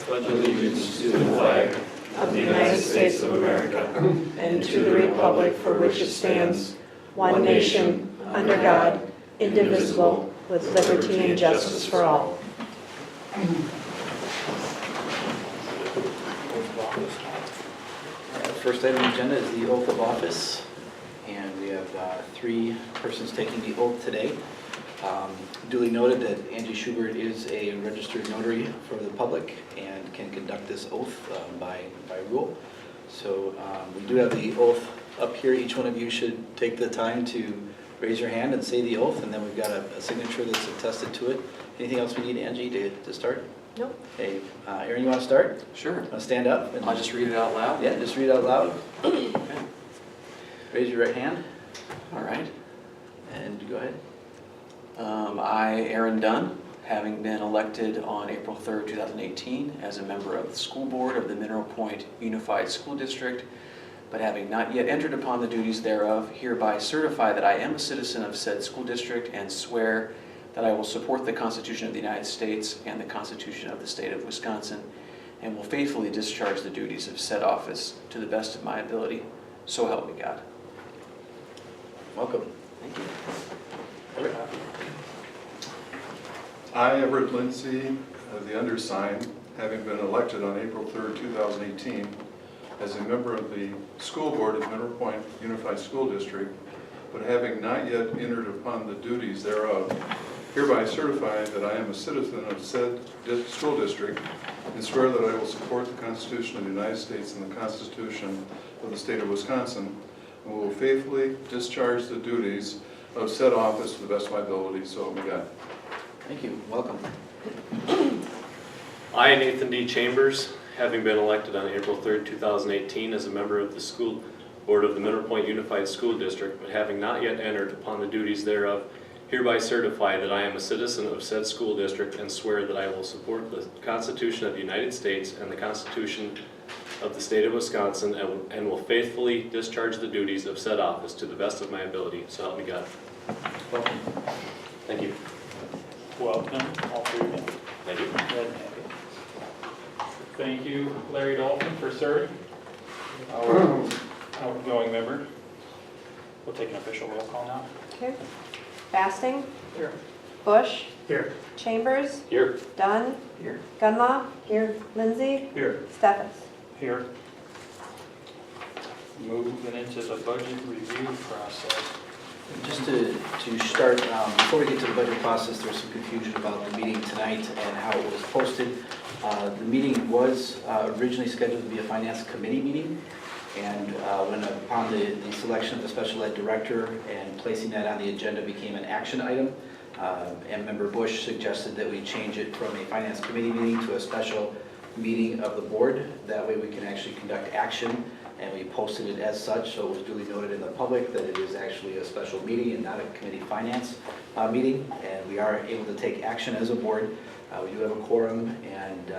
pledge allegiance to the flag of the United States of America and to the republic for which it stands, one nation, under God, indivisible, with liberty and justice for all. First item on the agenda is the oath of office, and we have three persons taking the oath today. Duly noted that Angie Schubert is a registered notary for the public and can conduct this oath by rule. So we do have the oath up here. Each one of you should take the time to raise your hand and say the oath, and then we've got a signature that's attested to it. Anything else we need, Angie, to start? Nope. Okay, Aaron, you want to start? Sure. Want to stand up? And I'll just read it out loud. Yeah, just read out loud. Okay. Raise your right hand All right. and go ahead. I, Aaron Dunn, having been elected on April 3rd, 2018 as a member of the school board of the Mineral Point Unified School District, but having not yet entered upon the duties thereof, hereby certify that I am a citizen of said school district and swear that I will support the Constitution of the United States and the Constitution of the State of Wisconsin, and will faithfully discharge the duties of said office to the best of my ability. So help me God. Welcome. Thank you. I, Everett Lindsay, the undersigned, having been elected on April 3rd, 2018, as a member of the school board of Mineral Point Unified School District, but having not yet entered upon the duties thereof, hereby certify that I am a citizen of said school district and swear that I will support the Constitution of the United States and the Constitution of the State of Wisconsin, and will faithfully discharge the duties of said office to the best of my ability, so help me God. Thank you. Welcome. I, Nathan D. Chambers, having been elected on April 3rd, 2018 as a member of the school board of the Mineral Point Unified School District, but having not yet entered upon the duties thereof, hereby certify that I am a citizen of said school district and swear that I will support the Constitution of the United States and the Constitution of the State of Wisconsin, and will faithfully discharge the duties of said office to the best of my ability. So help me God. Welcome. Thank you. Welcome, all three of you. Thank you. Glad to have you. Thank you, Larry Dolphin, for serving, our outgoing member. We'll take an official roll call now. Okay. Basting? Here. Bush? Here. Chambers? Here. Dunn? Here. Gunlaw? Here. Lindsay? Here. Steffes? Here. Moving into the budget review process. Just to start, before we get to the budget process, there's some confusion about the meeting tonight and how it was posted. The meeting was originally scheduled to be a finance committee meeting, and when upon the selection of the special ed director and placing that on the agenda became an action item, and Member Bush suggested that we change it from a finance committee meeting to a special meeting of the board. That way we can actually conduct action, and we posted it as such, so it was duly noted in the public that it is actually a special meeting and not a committee finance meeting, and we are able to take action as a board. We do have a quorum, and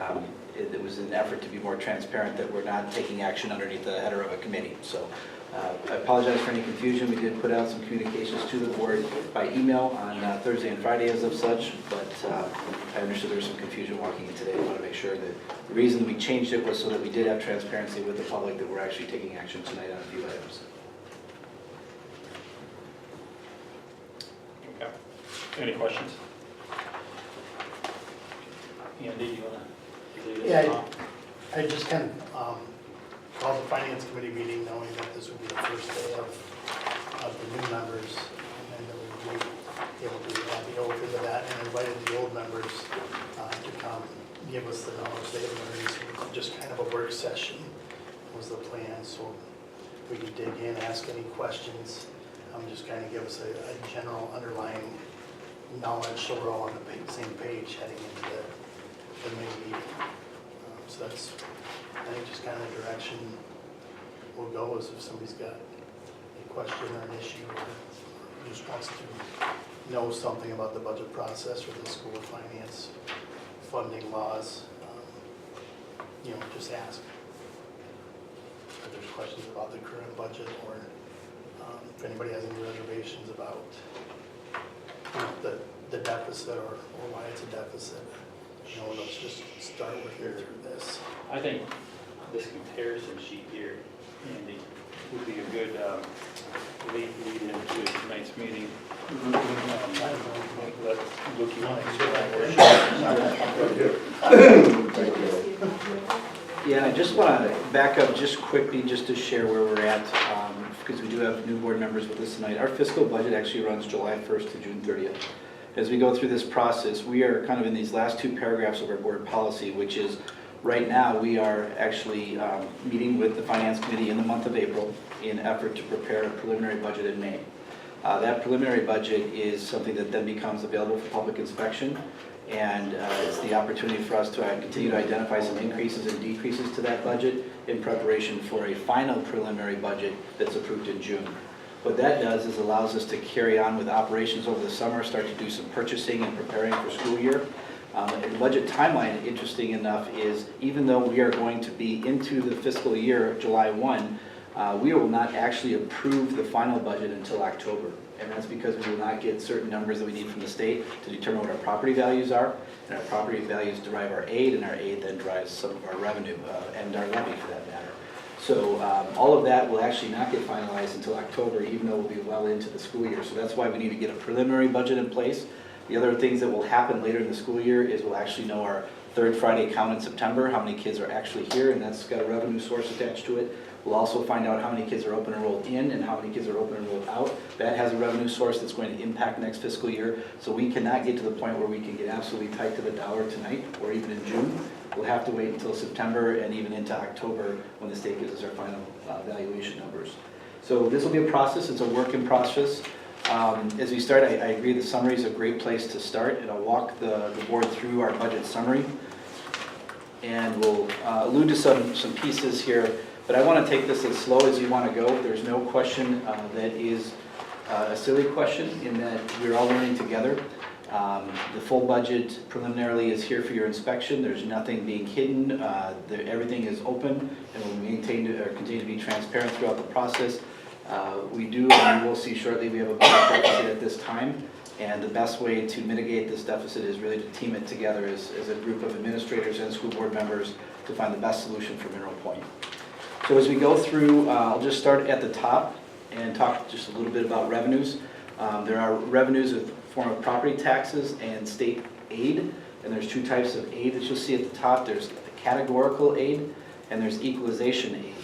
it was an effort to be more transparent that we're not taking action underneath the header of a committee. So I apologize for any confusion. We did put out some communications to the board by email on Thursday and Friday as of such, but I understood there was some confusion walking in today. I want to make sure that the reason we changed it was so that we did have transparency with the public that we're actually taking action tonight on a few items. Okay. Any questions? Andy, you want to lead us Yeah, off? I just kind of called the finance committee meeting knowing that this would be the first day of the new members, and that we would be able to have the oath into that, and invited the old members to come give us the knowledge they have learned. So just kind of a work session was the plan, so we could dig in, ask any questions, just kind of give us a general underlying knowledge so we're all on the same page heading into the main meeting. So that's, I think, just kind of the direction we'll go, is if somebody's got a question or an issue or just wants to know something about the budget process or the school finance funding laws, just ask. If there's questions about the current budget, or if anybody has any reservations about the deficit or why it's a deficit, those let's just start working through this. I think this comparison sheet here, Andy, would be a good lead into tonight's meeting. Let Luke, you want Yeah, and I just want to back up just quickly, just to share where we're at, because we do have new board members with us tonight. Our fiscal budget actually runs July 1st to June 30th. As we go through this process, we are kind of in these last two paragraphs of our board policy, which is, right now, we are actually meeting with the Finance Committee in the month of April in effort to prepare a preliminary budget in May. That preliminary budget is something that then becomes available for public inspection, and it's the opportunity for us to continue to identify some increases and decreases to that budget in preparation for a final preliminary budget that's approved in June. What that does is allows us to carry on with operations over the summer, start to do some purchasing and preparing for school year. And the budget timeline, interesting enough, is even though we are going to be into the fiscal year, July 1, we will not actually approve the final budget until October. And that's because we will not get certain numbers that we need from the state to determine what our property values are. And our property values derive our aid, and our aid then drives some of our revenue, and our levy for that matter. So all of that will actually not get finalized until October, even though we'll be well into the school year. So that's why we need to get a preliminary budget in place. The other things that will happen later in the school year is we'll actually know our third Friday count in September, how many kids are actually here, and that's got a revenue source attached to it. We'll also find out how many kids are open enrolled in and how many kids are open enrolled out. That has a revenue source that's going to impact next fiscal year. So we cannot get to the point where we can get absolutely tight to the dollar tonight or even in June. We'll have to wait until September and even into October when the state gives us our final valuation numbers. So this will be a process. It's a work in process. As we start, I agree the summary is a great place to start, and I'll walk the board through our budget summary. And we'll allude to some pieces here, but I want to take this as slow as you want to go. There's no question that is a silly question in that we're all learning together. The full budget preliminarily is here for your inspection. There's nothing being hidden. Everything is open, and we'll maintain or continue to be transparent throughout the process. We do, and we will see shortly, we have a budget deficit at this time, and the best way to mitigate this deficit is really to team it together as a group of administrators and school board members to find the best solution for Mineral Point. So as we go through, I'll just start at the top and talk just a little bit about revenues. There are revenues in the form of property taxes and state aid, and there's two types of aid that you'll see at the top. There's the categorical aid and there's equalization aid.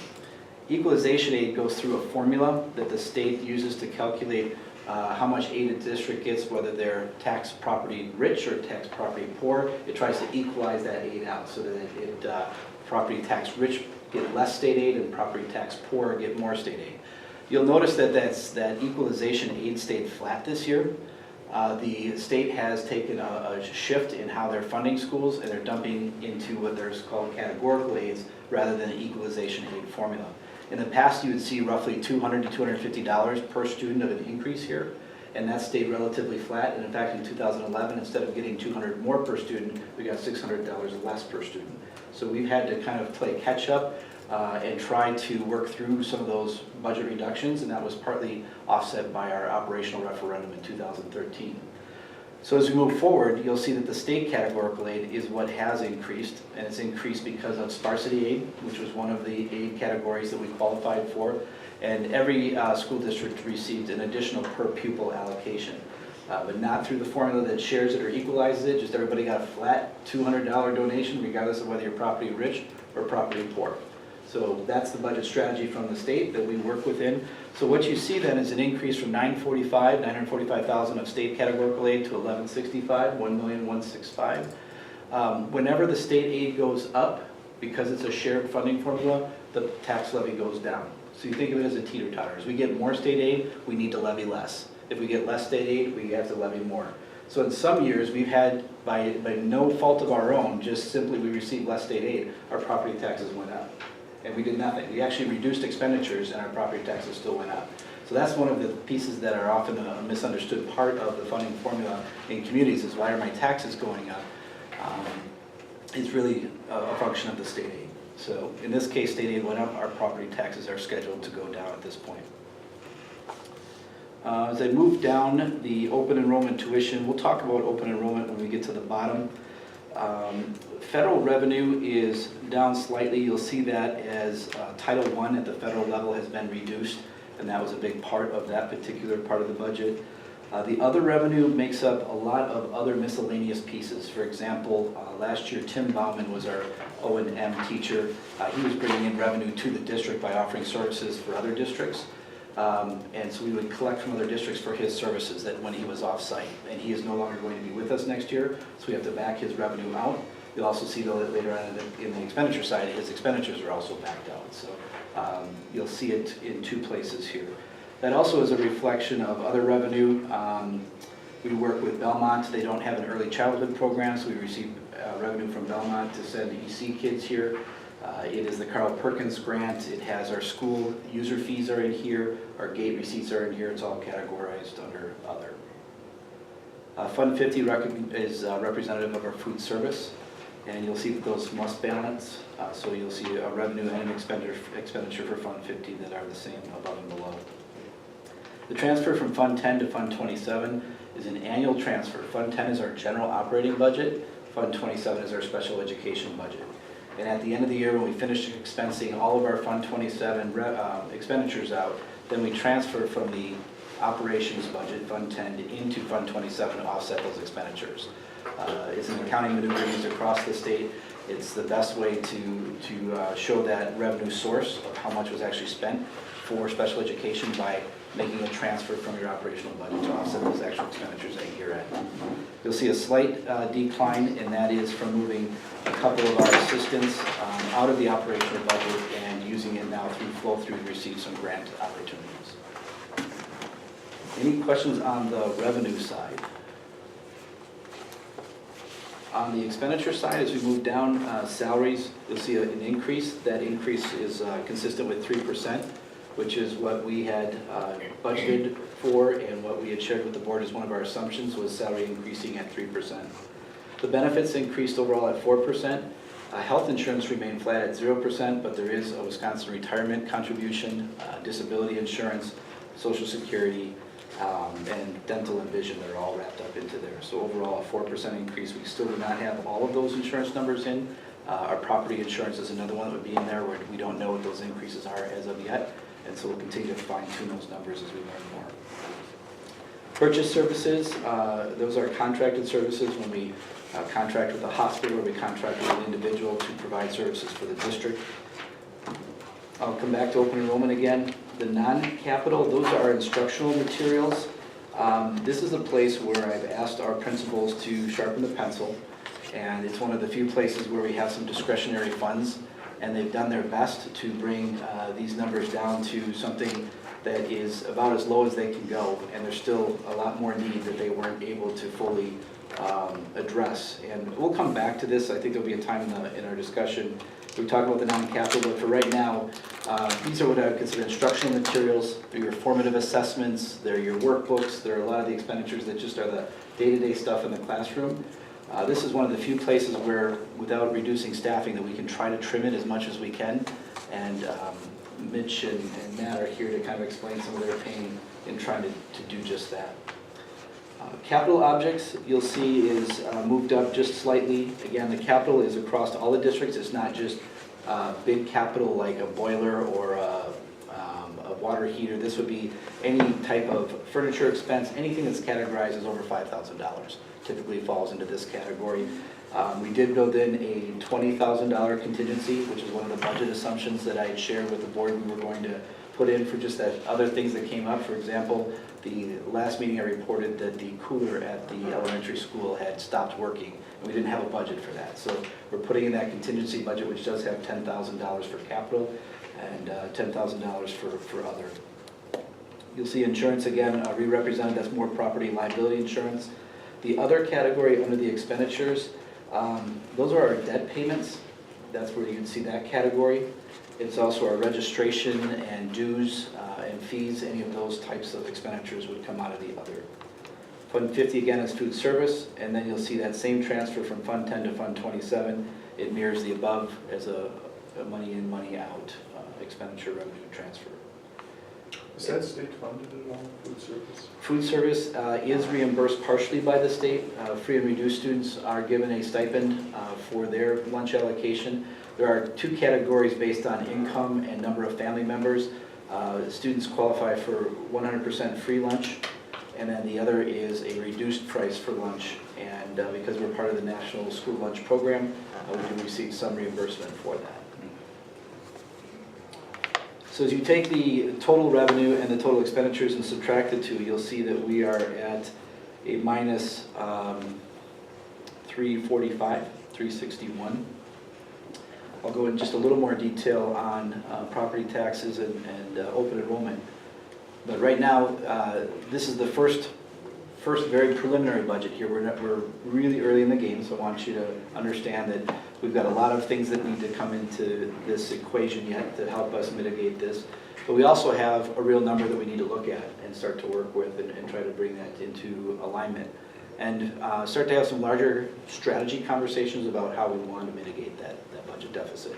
Equalization aid goes through a formula that the state uses to calculate how much aid a district gets, whether they're tax property rich or tax property poor. It tries to equalize that aid out so that property tax rich get less state aid and property tax poor get more state aid. You'll notice that equalization aid stayed flat this year. The state has taken a shift in how they're funding schools, and they're dumping into what they're called categorical aids rather than an equalization aid formula. In the past, you would see roughly $200 to $250 per student of an increase here, and that stayed relatively flat. And in fact, in 2011, instead of getting $200 more per student, we got $600 less per student. So we've had to kind of play catch up and try to work through some of those budget reductions, and that was partly offset by our operational referendum in 2013. So as we move forward, you'll see that the state categorical aid is what has increased, and it's increased because of sparsity aid, which was one of the aid categories that we qualified for, and every school district received an additional per pupil allocation, but not through the formula that shares it or equalizes it. Just everybody got a flat $200 donation regardless of whether you're property rich or property poor. So that's the budget strategy from the state that we work within. So what you see then is an increase from $945,000 of state categorical aid to $1,165, $1,165,000. Whenever the state aid goes up, because it's a shared funding formula, the tax levy goes down. So you think of it as a teeter-totter. As we get more state aid, we need to levy less. If we get less state aid, we have to levy more. So in some years, we've had, by no fault of our own, just simply we received less state aid, our property taxes went up. And we did nothing. We actually reduced expenditures and our property taxes still went up. So that's one of the pieces that are often a misunderstood part of the funding formula in communities is why are my taxes going up? It's really a function of the state aid. So in this case, state aid went up, our property taxes are scheduled to go down at this point. As I move down the open enrollment tuition, we'll talk about open enrollment when we get to the bottom. Federal revenue is down slightly. You'll see that as Title I at the federal level has been reduced, and that was a big part of that particular part of the budget. The other revenue makes up a lot of other miscellaneous pieces. For example, last year Tim Bauman was our O&M teacher. He was bringing in revenue to the district by offering services for other districts. And so we would collect from other districts for his services that when he was off-site. And he is no longer going to be with us next year, so we have to back his revenue out. You'll also see though that later on in the expenditure side, his expenditures are also backed out. So you'll see it in two places here. That also is a reflection of other revenue. We work with Belmont. They don't have an early childhood program, so we receive revenue from Belmont to send EC kids here. It is the Carl Perkins grant. It has our school user fees are in here. Our gate receipts are in here. It's all categorized under other. Fund 50 is representative of our food service. And you'll see that those must balance. So you'll see a revenue and an expenditure for Fund 50 that are the same above and below. The transfer from Fund 10 to Fund 27 is an annual transfer. Fund 10 is our general operating budget. Fund 27 is our special education budget. And at the end of the year, when we finish expensing all of our Fund 27 expenditures out, then we transfer from the operations budget, Fund 10, into Fund 27 to offset those expenditures. It's an accounting maneuver used across the state. It's the best way to show that revenue source of how much was actually spent for special education by making a transfer from your operational budget to offset those actual expenditures at year end. You'll see a slight decline, and that is from moving a couple of our assistants out of the operational budget and using it now through flow through to receive some grant opportunities. Any questions on the revenue side? On the expenditure side, as we move down salaries, you'll see an increase. That increase is consistent with 3%, which is what we had budgeted for and what we had shared with the board as one of our assumptions was salary increasing at 3%. The benefits increased overall at 4%. Health insurance remained flat at 0%, but there is a Wisconsin retirement contribution, disability insurance, Social Security, and dental and vision that are all wrapped up into there. So overall, a 4% increase. We still do not have all of those insurance numbers in. Our property insurance is another one that would be in there where we don't know what those increases are as of yet. And so we'll continue to fine tune those numbers as we learn more. Purchase services, those are contracted services when we contract with a hospital or we contract with an individual to provide services for the district. I'll come back to open enrollment again. The non-capital, those are instructional materials. This is a place where I've asked our principals to sharpen the pencil, and it's one of the few places where we have some discretionary funds, and they've done their best to bring these numbers down to something that is about as low as they can go, and there's still a lot more need that they weren't able to fully address. And we'll come back to this. I think there'll be a time in our discussion we talk about the non-capital, but for right now, these are what I would consider instructional materials. They're your formative assessments, they're your workbooks, they're a lot of the expenditures that just are the day-to-day stuff in the classroom. This is one of the few places where, without reducing staffing, that we can try to trim it as much as we can. And Mitch and Matt are here to kind of explain some of their pain in trying to do just that. Capital objects, you'll see, is moved up just slightly. Again, the capital is across all the districts. It's not just big capital like a boiler or a water heater. This would be any type of furniture expense, anything that's categorized as over $5,000 typically falls into this category. We did build in a $20,000 contingency, which is one of the budget assumptions that I had shared with the board we were going to put in for just that other things that came up. For example, the last meeting I reported that the cooler at the elementary school had stopped working, and we didn't have a budget for that. So we're putting in that contingency budget, which does have $10,000 for capital and $10,000 for other. You'll see insurance again re-represented. That's more property liability insurance. The other category under the expenditures, those are our debt payments. That's where you can see that category. It's also our registration and dues and fees. Any of those types of expenditures would come out of the other. Fund 50 again is food service, and then you'll see that same transfer from Fund 10 to Fund 27. It mirrors the above as a money in, money out expenditure revenue transfer. Is that state funded at all, food service? Food service is reimbursed partially by the state. Free and reduced students are given a stipend for their lunch allocation. There are two categories based on income and number of family members. Students qualify for 100% free lunch, and then the other is a reduced price for lunch. And because we're part of the National School Lunch Program, we do receive some reimbursement for that. So as you take the total revenue and the total expenditures and subtract the two, you'll see that we are at a minus 345, 361. I'll go in just a little more detail on property taxes and open enrollment. But right now, this is the first very preliminary budget here. We're really early in the game, so I want you to understand that we've got a lot of things that need to come into this equation yet to help us mitigate this. But we also have a real number that we need to look at and start to work with and try to bring that into alignment. And start to have some larger strategy conversations about how we want to mitigate that budget deficit.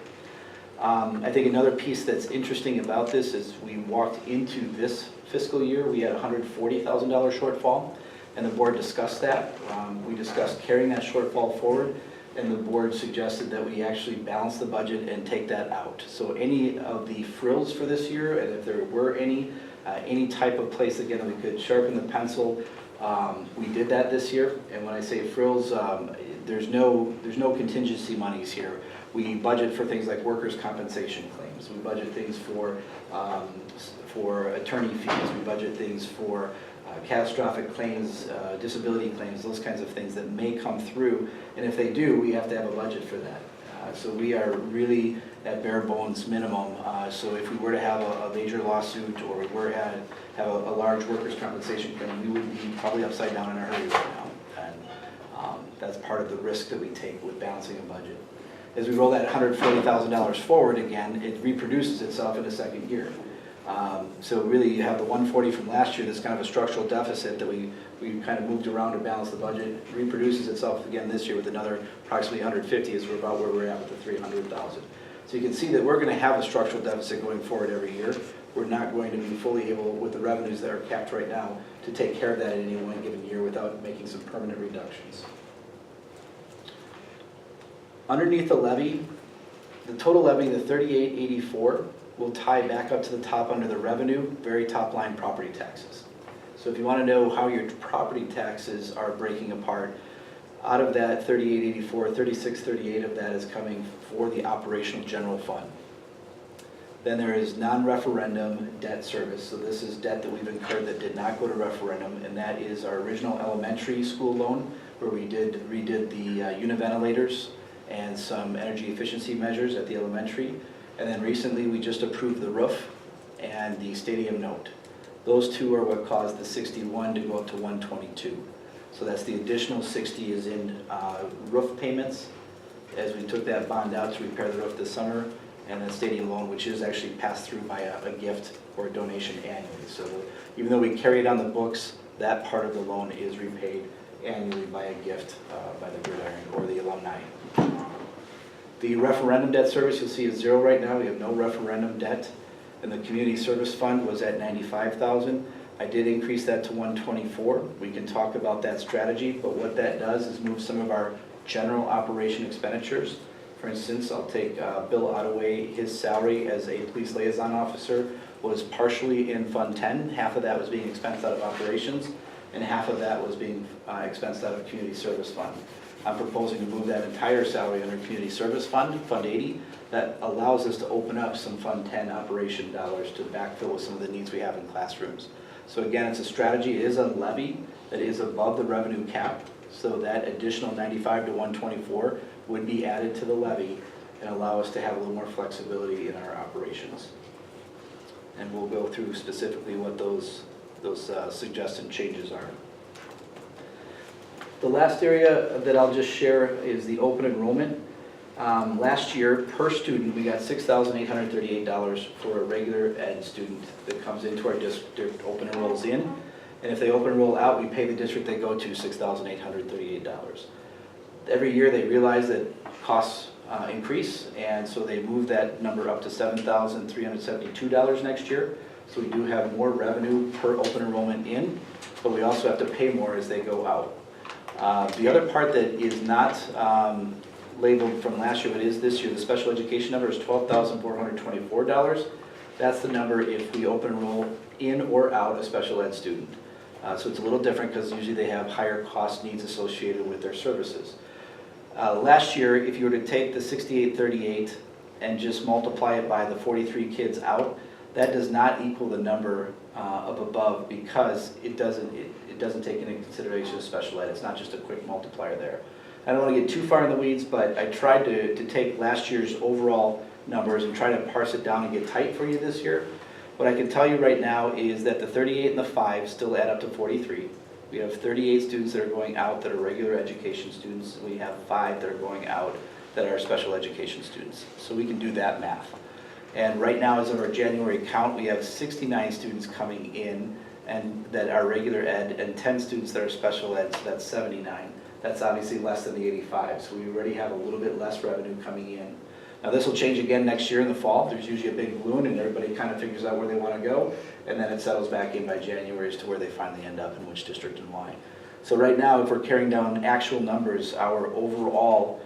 I think another piece that's interesting about this is we walked into this fiscal year, we had a $140,000 shortfall, and the board discussed that. We discussed carrying that shortfall forward, and the board suggested that we actually balance the budget and take that out. So any of the frills for this year, and if there were any type of place, again, that we could sharpen the pencil, we did that this year. And when I say frills, there's no contingency monies here. We budget for things like workers' compensation claims. We budget things for attorney fees. We budget things for catastrophic claims, disability claims, those kinds of things that may come through. And if they do, we have to have a budget for that. So we are really at bare bones minimum. So if we were to have a major lawsuit, or we were to have a large workers' compensation claim, we would be probably upside down in a hurry right now. And that's part of the risk that we take with balancing a budget. As we roll that $140,000 forward again, it reproduces itself in the second year. So really you have the 140 from last year, that's kind of a structural deficit that we kind of moved around to balance the budget, reproduces itself again this year with another approximately 150 as we're about where we're at with the 300,000. So you can see that we're going to have a structural deficit going forward every year. We're not going to be fully able, with the revenues that are capped right now, to take care of that in any one given year without making some permanent reductions. Underneath the levy, the total levy, the 3884, will tie back up to the top under the revenue, very top line property taxes. So if you want to know how your property taxes are breaking apart, out of that 3884, 3638 of that is coming for the operational general fund. Then there is non-referendum debt service. So this is debt that we've incurred that did not go to referendum, and that is our original elementary school loan, where we redid the univentilators and some energy efficiency measures at the elementary. And then recently we just approved the roof and the stadium note. Those two are what caused the 61 to go up to 122. So that's the additional 60 is in roof payments, as we took that bond out to repair the roof this summer, and the stadium loan, which is actually passed through by a gift or a donation annually. So even though we carry it on the books, that part of the loan is repaid annually by a gift by the Gridiron or the alumni. The referendum debt service, you'll see, is zero right now. We have no referendum debt. And the community service fund was at $95,000. I did increase that to $124,000. We can talk about that strategy, but what that does is move some of our general operation expenditures. For instance, I'll take Bill Ottaway, his salary as a police liaison officer was partially in Fund 10. Half of that was being expensed out of operations, and half of that was being expensed out of community service fund. I'm proposing to move that entire salary under Community Service Fund, Fund 80. That allows us to open up some Fund 10 operation dollars to backfill with some of the needs we have in classrooms. So again, it's a strategy. It is a levy that is above the revenue cap. So that additional 95 to 124 would be added to the levy and allow us to have a little more flexibility in our operations. And we'll go through specifically what those suggested changes are. The last area that I'll just share is the open enrollment. Last year, per student, we got $6,838 for a regular ed student that comes into our district, open enrolls in. And if they open enroll out, we pay the district they go to $6,838. Every year they realize that costs increase, and so they move that number up to $7,372 next year. So we do have more revenue per open enrollment in, but we also have to pay more as they go out. The other part that is not labeled from last year, but is this year, the special education number is $12,424. That's the number if we open enroll in or out a special ed student. So it's a little different because usually they have higher cost needs associated with their services. Last year, if you were to take the 6838 and just multiply it by the 43 kids out, that does not equal the number of above because it doesn't take into consideration special ed. It's not just a quick multiplier there. I don't want to get too far in the weeds, but I tried to take last year's overall numbers and try to parse it down and get tight for you this year. What I can tell you right now is that the 38 and the 5 still add up to 43. We have 38 students that are going out that are regular education students. We have 5 that are going out that are special education students. So we can do that math. And right now, as of our January count, we have 69 students coming in and that are regular ed and 10 students that are special ed, so that's 79. That's obviously less than the 85, so we already have a little bit less revenue coming in. Now this will change again next year in the fall. There's usually a big balloon and everybody kind of figures out where they want to go, and then it settles back in by January as to where they finally end up in which district and why. So right now, if we're carrying down actual numbers, our overall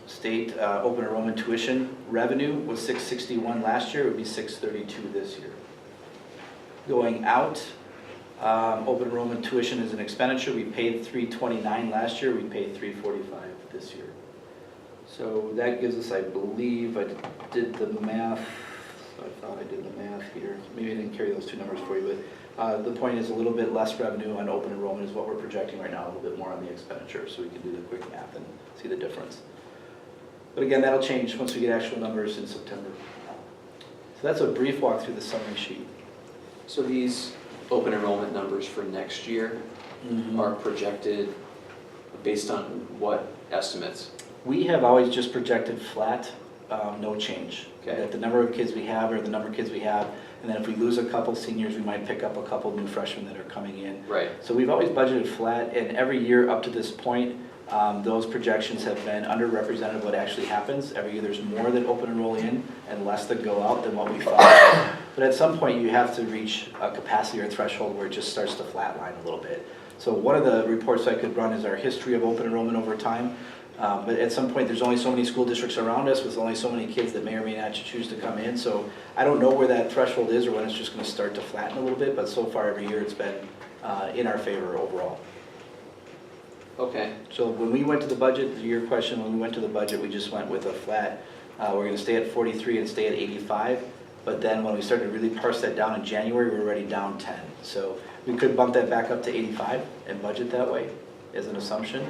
state open enrollment tuition revenue was $661 last year. It would be $632 this year. Going out, open enrollment tuition is an expenditure. We paid $329 last year. We paid $345 this year. So that gives us, I believe, I did the math. I thought I did the math here. Maybe I didn't carry those two numbers for you, but the point is a little bit less revenue on open enrollment is what we're projecting right now, a little bit more on the expenditure, so we can do the quick math and see the difference. But again, that'll change once we get actual numbers in September. So that's a brief walk through the summary sheet. So these open enrollment numbers for next year are projected based on what estimates? We have always just projected flat, no change. Okay. That the number of kids we have or the number of kids we have, and then if we lose a couple seniors, we might pick up a couple new freshmen that are coming in. Right. So we've always budgeted flat, and every year up to this point, those projections have been underrepresented of what actually happens. Every year there's more that open enroll in and less that go out than what we thought. But at some point you have to reach a capacity or threshold where it just starts to flatline a little bit. So one of the reports I could run is our history of open enrollment over time. But at some point, there's only so many school districts around us with only so many kids that may or may not choose to come in. So I don't know where that threshold is or when it's just going to start to flatten a little bit, but so far every year it's been in our favor overall. Okay. So when we went to the budget, to your question, when we went to the budget, we just went with a flat. We're going to stay at 43 and stay at 85. But then when we started to really parse that down in January, we were already down 10. So we could bump that back up to 85 and budget that way as an assumption.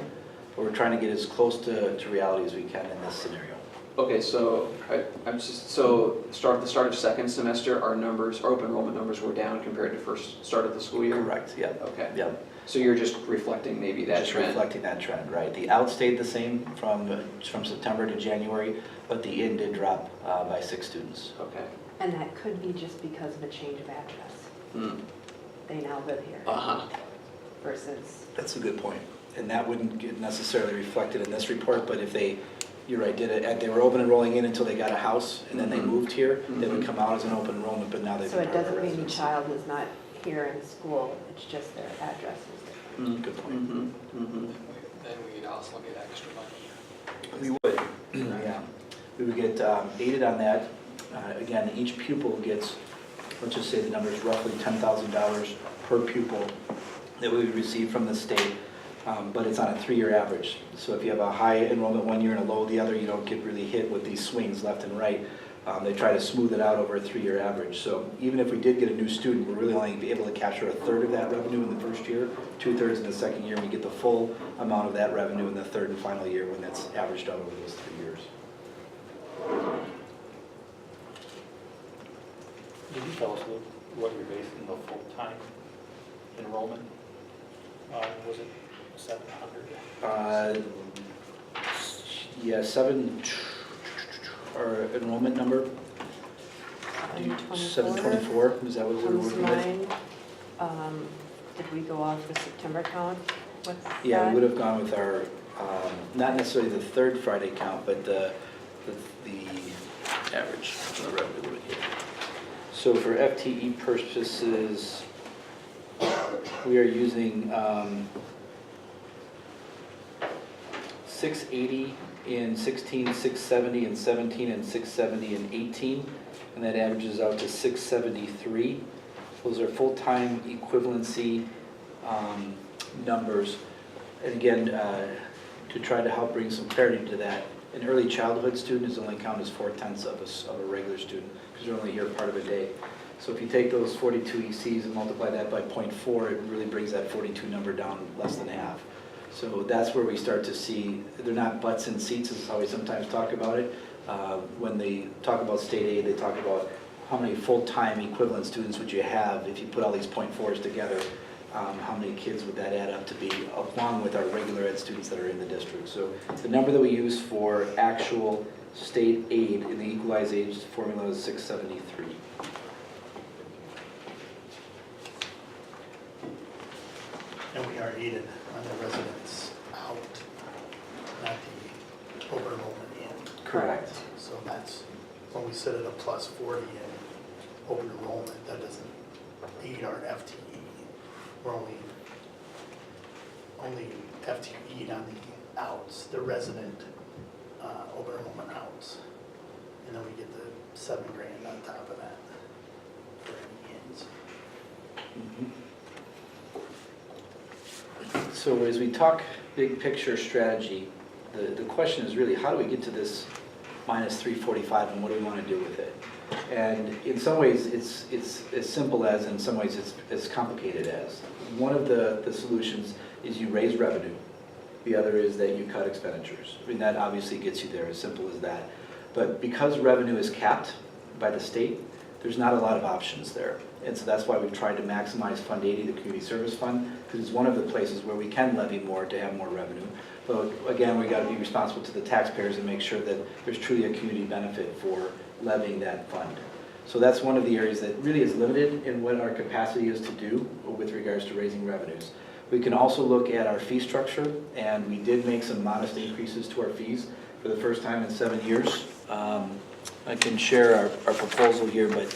But we're trying to get as close to reality as we can in this scenario. Okay, so the start of second semester, our open enrollment numbers were down compared to first start of the school year? Correct, yeah. Okay. Yeah. So you're just reflecting maybe that Just trend? reflecting that trend, right. The out stayed the same from September to January, but the in did drop by 6 students. Okay. And that could be just because of a change of address. They now live here Uh-huh. versus, That's a good point. And that wouldn't get necessarily reflected in this report, but if they, you're right, they were open enrolling in until they got a house, and then they moved here, they would come out as an open enrollment, but now they've so been it part of our doesn't mean the residence. child is not here in school, it's just their address is different. Good point. Then we'd also get extra money. We would, yeah. We would get aided on that. Again, each pupil gets, let's just say the number is roughly $10,000 per pupil that we would receive from the state, but it's on a 3-year average. So if you have a high enrollment one year and a low the other, you don't get really hit with these swings left and right. They try to smooth it out over a 3-year average. So even if we did get a new student, we're really only able to capture 1/3 of that revenue in the first year, 2/3 in the second year, and we get the full amount of that revenue in the third and final year when that's averaged out over those 3 years. Did you tell us what you're basing the full-time enrollment on? Was it 700? Yeah, 7, our enrollment number, 724, is that what we were Comes to working with? mind. Did we go off the September count? What's Yeah, we that? would have gone with our, not necessarily the third Friday count, but the average of the revenue we would get. So for FTE purposes, we are using 680 in 16, 670 in 17, and 670 in 18, and that averages out to 673. Those are full-time equivalency numbers. And again, to try to help bring some clarity to that, an early childhood student is only counted as 4/10 of a regular student, because they're only here part of a day. So if you take those 42 ECs and multiply that by 0.4, it really brings that 42 number down less than half. So that's where we start to see, they're not butts in seats, is how we sometimes talk about it. When they talk about state aid, they talk about how many full-time equivalent students would you have if you put all these 0.4s together. How many kids would that add up to be, along with our regular ed students that are in the district. So the number that we use for actual state aid in the equalized age formula is 673. And we are aided on the residents out, not the open enrollment in. Correct. So that's, when we sit at a plus 40 in open enrollment, that doesn't aid our FTE. We're only FTE'd on the outs, the resident open enrollment outs. And then we get the $7,000 on top of that for any ins. So as we talk big picture strategy, the question is really, how do we get to this minus 345 and what do we want to do with it? And in some ways, it's as simple as, in some ways, it's as complicated as. One of the solutions is you raise revenue. The other is that you cut expenditures. I mean, that obviously gets you there, as simple as that. But because revenue is capped by the state, there's not a lot of options there. And so that's why we've tried to maximize Fund 80, the Community Service Fund, because it's one of the places where we can levy more to have more revenue. But again, we got to be responsible to the taxpayers and make sure that there's truly a community benefit for levying that fund. So that's one of the areas that really is limited in what our capacity is to do with regards to raising revenues. We can also look at our fee structure, and we did make some modest increases to our fees for the first time in 7 years. I can share our proposal here, but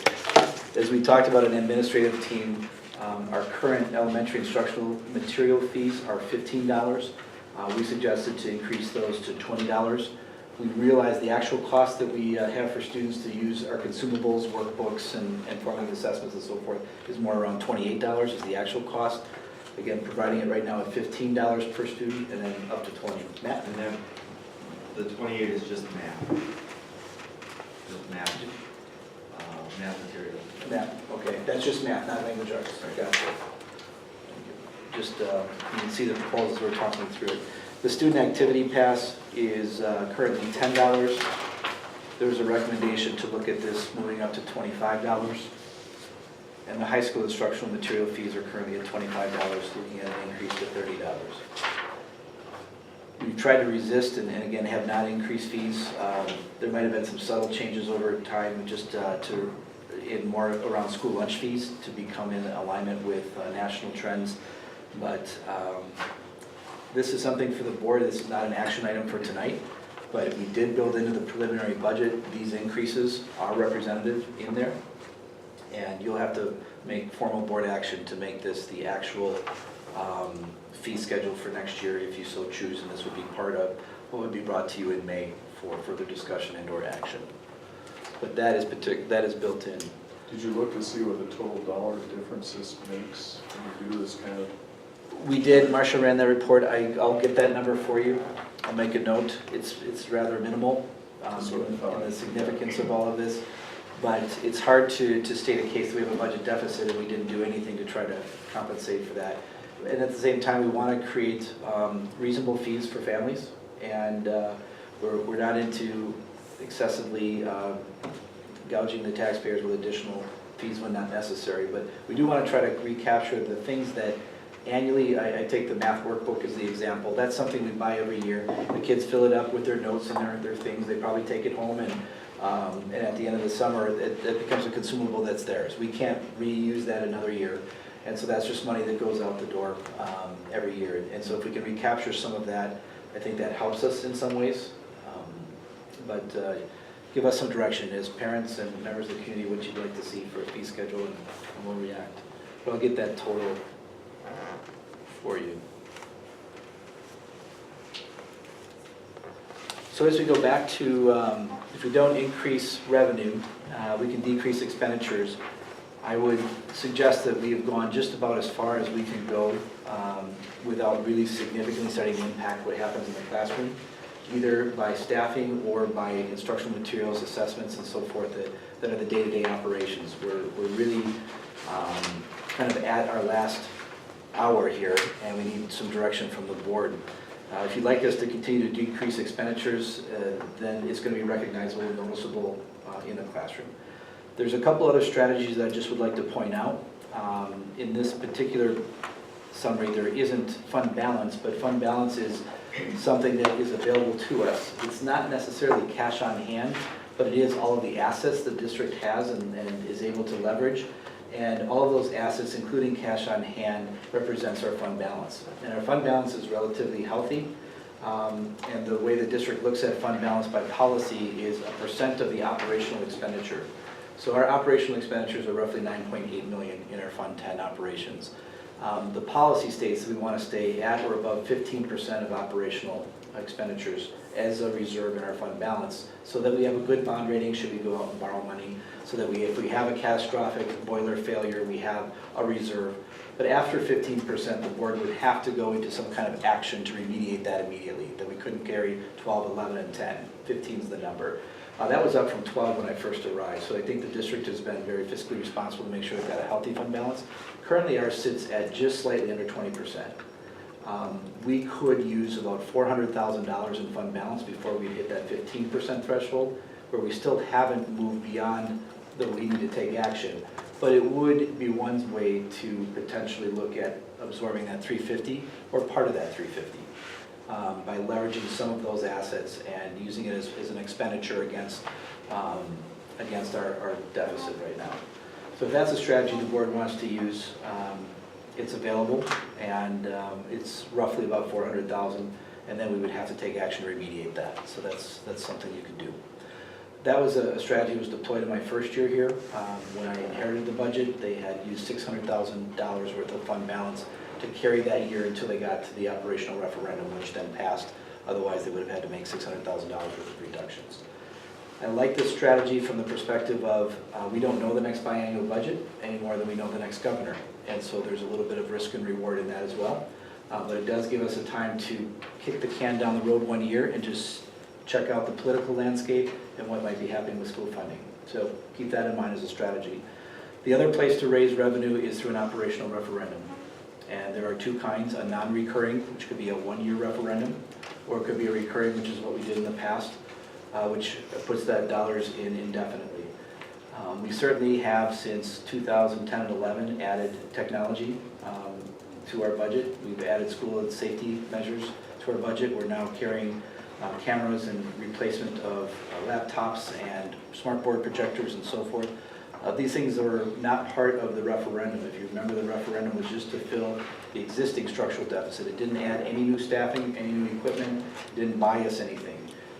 as we talked about an administrative team, our current elementary instructional material fees are $15. We suggested to increase those to $20. We realize the actual cost that we have for students to use our consumables, workbooks, and forming assessments and so forth is more around $28 is the actual cost. Again, providing it right now at $15 per student and then up to $20. Matt? And then the 28 is just math. Just math, math material. Math, okay, that's just math, not language arts. Gotcha. Just, you can see the proposals we're talking through it. The student activity pass is currently $10. There's a recommendation to look at this moving up to $25. And the high school instructional material fees are currently at $25, looking at an increase to $30. We've tried to resist and again have not increased fees. There might have been some subtle changes over time just in more around school lunch fees to become in alignment with national trends. But this is something for the board. This is not an action item for tonight, but we did build into the preliminary budget. These increases are representative in there. And you'll have to make formal board action to make this the actual fee schedule for next year if you so choose, and this would be part of what would be brought to you in May for further discussion and/or action. But that is built in. Did you look to see what the total dollar difference this makes when you do this kind of? We did. Marcia ran that report. I'll get that number for you. I'll make a note. It's rather minimal in the significance of all of this. But it's hard to state a case that we have a budget deficit and we didn't do anything to try to compensate for that. And at the same time, we want to create reasonable fees for families. And we're not into excessively gouging the taxpayers with additional fees when not necessary. But we do want to try to recapture the things that annually, I take the math workbook as the example. That's something we buy every year. The kids fill it up with their notes and their things. They probably take it home and at the end of the summer, it becomes a consumable that's theirs. We can't reuse that another year. And so that's just money that goes out the door every year. And so if we can recapture some of that, I think that helps us in some ways. But give us some direction as parents and members of the community, what you'd like to see for a fee schedule, and we'll react. But I'll get that total for you. So as we go back to, if we don't increase revenue, we can decrease expenditures. I would suggest that we have gone just about as far as we can go without really significantly starting to impact what happens in the classroom, either by staffing or by instructional materials, assessments, and so forth that are the day-to-day operations. We're really kind of at our last hour here, and we need some direction from the board. If you'd like us to continue to decrease expenditures, then it's going to be recognizable and noticeable in the classroom. There's a couple other strategies that I just would like to point out. In this particular summary, there isn't fund balance, but fund balance is something that is available to us. It's not necessarily cash on hand, but it is all of the assets the district has and is able to leverage. And all of those assets, including cash on hand, represents our fund balance. And our fund balance is relatively healthy. And the way the district looks at fund balance by policy is a % of the operational expenditure. So our operational expenditures are roughly $9.8 million in our Fund 10 operations. The policy states that we want to stay at or above 15% of operational expenditures as a reserve in our fund balance, so that we have a good bond rating should we go out and borrow money, so that if we have a catastrophic boiler failure, we have a reserve. But after 15%, the board would have to go into some kind of action to remediate that immediately, that we couldn't carry 12, 11, and 10. 15 is the number. That was up from 12 when I first arrived, so I think the district has been very fiscally responsible to make sure we've got a healthy fund balance. Currently, ours sits at just slightly under 20%. We could use about $400,000 in fund balance before we hit that 15% threshold, where we still haven't moved beyond the we need to take action. But it would be one way to potentially look at absorbing that 350 or part of that 350 by leveraging some of those assets and using it as an expenditure against our deficit right now. So if that's a strategy the board wants to use, it's available, and it's roughly about $400,000, and then we would have to take action to remediate that. So that's something you could do. That was a strategy that was deployed in my first year here. When I inherited the budget, they had used $600,000 worth of fund balance to carry that year until they got to the operational referendum, which then passed. Otherwise, they would have had to make $600,000 worth of reductions. I like this strategy from the perspective of we don't know the next biannual budget any more than we know the next governor. And so there's a little bit of risk and reward in that as well. But it does give us a time to kick the can down the road 1 year and just check out the political landscape and what might be happening with school funding. So keep that in mind as a strategy. The other place to raise revenue is through an operational referendum. And there are two kinds, a non-recurring, which could be a 1-year referendum, or it could be a recurring, which is what we did in the past, which puts that dollars in indefinitely. We certainly have, since 2010 and 11, added technology to our budget. We've added school and safety measures to our budget. We're now carrying cameras and replacement of laptops and smartboard projectors and so forth. These things are not part of the referendum. If you remember, the referendum was just to fill the existing structural deficit. It didn't add any new staffing, any new equipment, it didn't buy us anything.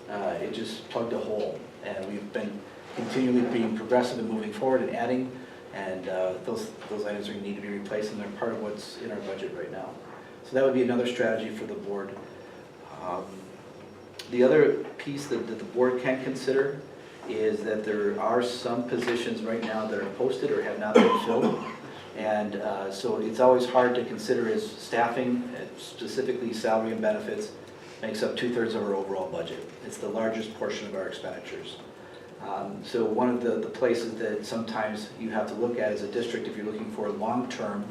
It just plugged a hole. And we've been continually being progressive and moving forward and adding, and those items need to be replaced, and they're part of what's in our budget right now. So that would be another strategy for the board. The other piece that the board can consider is that there are some positions right now that are posted or have not been filled. And so it's always hard to consider as staffing, specifically salary and benefits, makes up 2/3 of our overall budget. It's the largest portion of our expenditures. So one of the places that sometimes you have to look at as a district if you're looking for long-term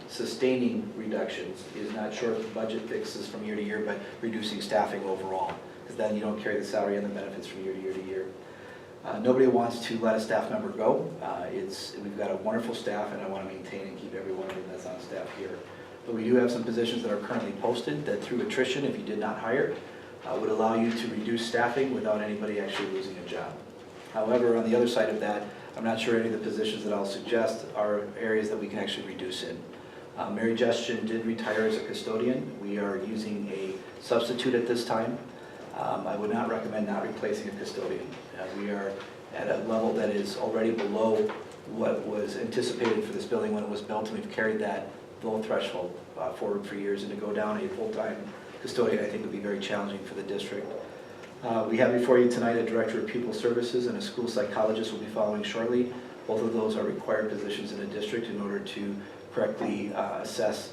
sustaining reductions is not short budget fixes from year to year, but reducing staffing overall, because then you don't carry the salary and the benefits from year to year to year. Nobody wants to let a staff member go. We've got a wonderful staff, and I want to maintain and keep everyone that's on staff here. But we do have some positions that are currently posted that through attrition, if you did not hire, would allow you to reduce staffing without anybody actually losing a job. However, on the other side of that, I'm not sure any of the positions that I'll suggest are areas that we can actually reduce in. Mary Justin did retire as a custodian. We are using a substitute at this time. I would not recommend not replacing a custodian. We are at a level that is already below what was anticipated for this building when it was built, and we've carried that low threshold forward for years, and to go down a full-time custodian, I think would be very challenging for the district. We have before you tonight a director of pupil services and a school psychologist will be following shortly. Both of those are required positions in the district in order to correctly assess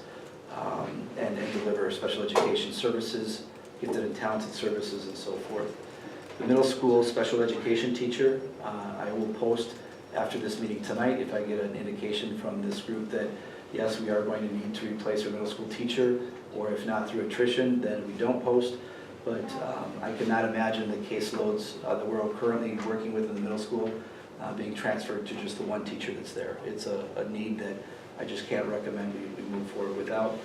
and deliver special education services, gifted and talented services, and so forth. The middle school special education teacher, I will post after this meeting tonight if I get an indication from this group that yes, we are going to need to replace our middle school teacher, or if not through attrition, then we don't post. But I cannot imagine the caseloads that we're currently working with in the middle school being transferred to just the one teacher that's there. It's a need that I just can't recommend we move forward without.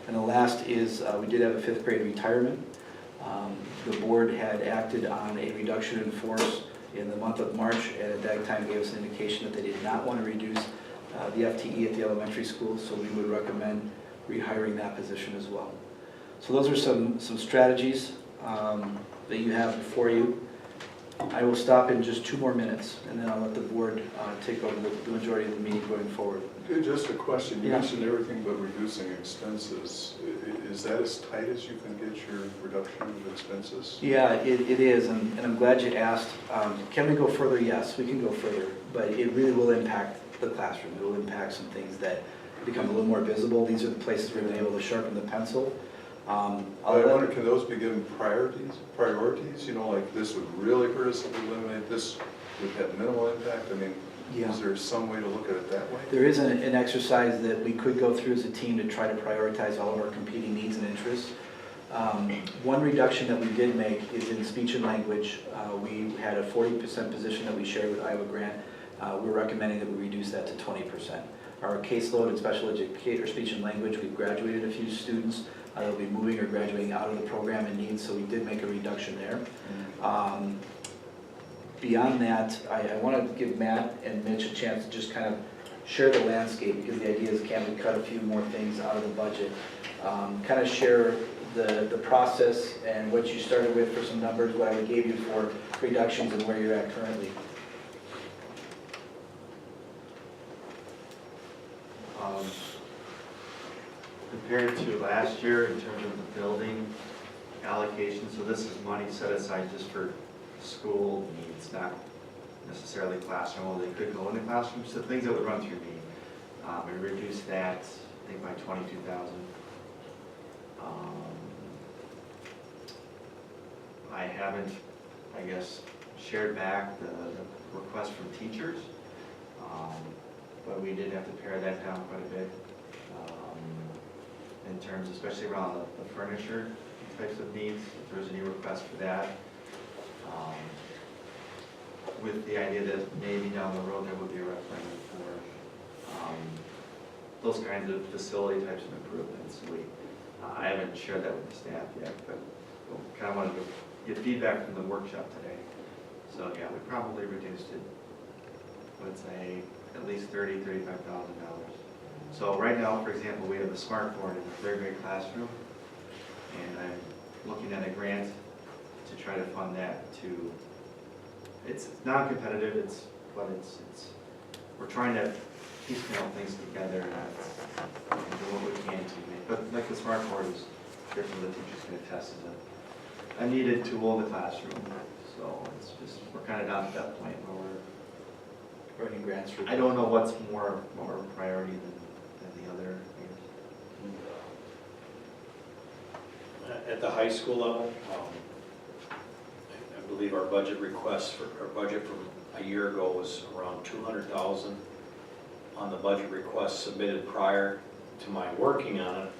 And the last is we did have a 5th grade retirement. The board had acted on a reduction in force in the month of March, and at that time gave us an indication that they did not want to reduce the FTE at the elementary school, so we would recommend rehiring that position as well. So those are some strategies that you have before you. I will stop in just 2 more minutes, and then I'll let the board take over the majority of the meeting going forward. Just a question, you Yeah. mentioned everything but reducing expenses. Is that as tight as you can get your reduction of expenses? Yeah, it is, and I'm glad you asked. Can we go further? Yes, we can go further, but it really will impact the classroom. It will impact some things that become a little more visible. These are the places we've been able to sharpen the pencil. I wonder, can those be given priorities? You know, like this would really hurt us if we eliminate this, would have minimal impact? I mean, Yeah. is there some way to look at it that way? There is an exercise that we could go through as a team to try to prioritize all of our competing needs and interests. One reduction that we did make is in speech and language. We had a 40% position that we shared with Iowa Grant. We're recommending that we reduce that to 20%. Our caseload in special education, speech and language, we've graduated a few students. They'll be moving or graduating out of the program in need, so we did make a reduction there. Beyond that, I want to give Matt and Mitch a chance to just kind of share the landscape, because the idea is can we cut a few more things out of the budget. Kind of share the process and what you started with for some numbers, what I gave you for reductions and where you're at currently. Compared to last year in terms of the building allocation, so this is money set aside just for school needs, not necessarily classroom, although they could go in the classroom, so things that would run through me. We reduced that, I think, by 22,000. I haven't, I guess, shared back the request from teachers, but we did have to pare that down quite a bit. In terms, especially around the furniture types of needs, if there's any request for that. With the idea that maybe down the road there would be a referendum for those kinds of facility types of improvements. I haven't shared that with the staff yet, but kind of wanted to get feedback from the workshop today. So yeah, we probably reduced it, let's say, at least $30,000, $35,000. So right now, for example, we have a smart board in the 3rd grade classroom, and I'm looking at a grant to try to fund that to, it's non-competitive, but we're trying to piecemeal things together and do what we can to make, but like the smart board is different, the teachers can attest to a needed tool in the classroom. So it's just, we're kind of down to that point where we're Writing grants for. I don't know what's more priority than the other. At the high school level, I believe our budget request for our budget from a year ago was around 200,000. On the budget request submitted prior to my working on it,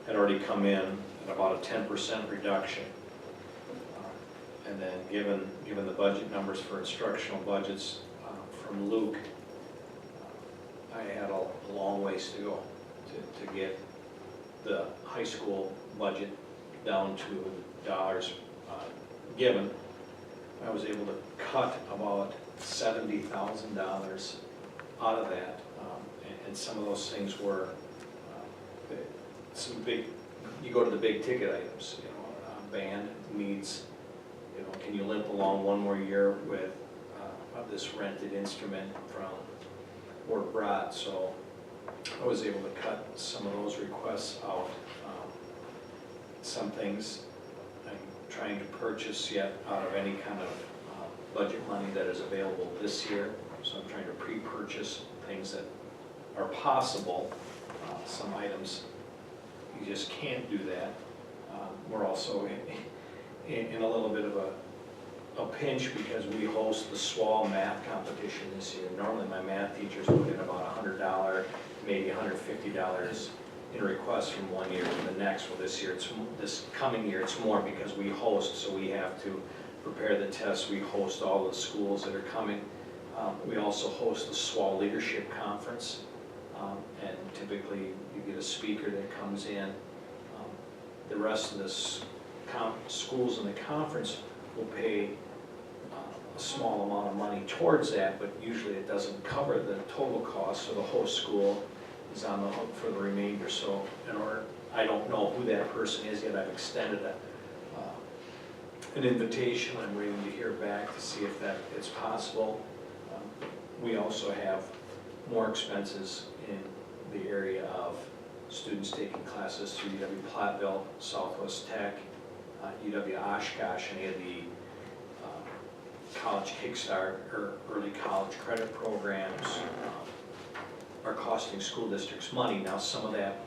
had already come in at about a 10% reduction. And then given the budget numbers for instructional budgets from Luke, I had a long ways to go to get the high school budget down to dollars given. I was able to cut about $70,000 out of that, and some of those things were some big. You go to the big ticket items, you know, band needs, can you limp along one more year with this rented instrument from Ward Brott? So I was able to cut some of those requests out. Some things I'm trying to purchase yet out of any kind of budget money that is available this year. So I'm trying to pre-purchase things that are possible. Some items, you just can't do that. We're also in a little bit of a pinch because we host the SWAL math competition this year. Normally my math teachers put in about $100, maybe $150 in requests from one year to the next. Well, this coming year, it's more because we host, so we have to prepare the tests. We host all the schools that are coming. We also host the SWAL Leadership Conference, and typically you get a speaker that comes in. The rest of the schools in the conference will pay a small amount of money towards that, but usually it doesn't cover the total cost, so the host school is on the hook for the remainder. So I don't know who that person is yet. I've extended an invitation. I'm waiting to hear back to see if that is possible. We also have more expenses in the area of students taking classes through UW-Platteville, Southwest Tech, UW-Oshkosh, any of the college kickstart or early college credit programs are costing school districts money. Now, some of that,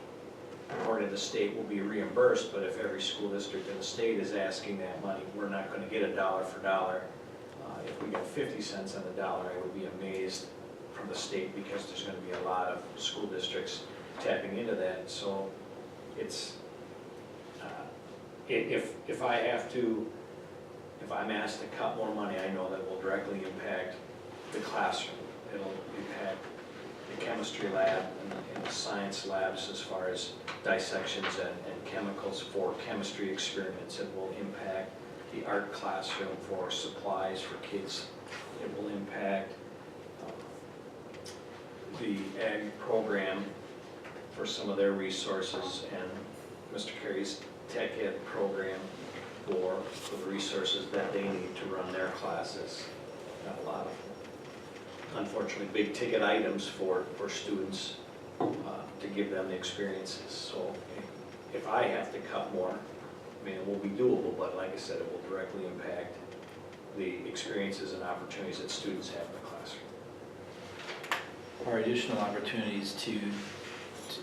according to the state, will be reimbursed, but if every school district in the state is asking that money, we're not going to get a dollar for dollar. If we get 50 cents on the dollar, I would be amazed from the state, because there's going to be a lot of school districts tapping into that. So it's, if I'm asked to cut more money, I know that will directly impact the classroom. It'll impact the chemistry lab and the science labs as far as dissections and chemicals for chemistry experiments. It will impact the art classroom for supplies for kids. It will impact the ag program for some of their resources, and Mr. Carey's tech ed program for the resources that they need to run their classes. Got a lot of, unfortunately, big ticket items for students to give them the experiences. So if I have to cut more, I mean, it will be doable, but like I said, it will directly impact the experiences and opportunities that students have in the classroom. Our additional opportunities to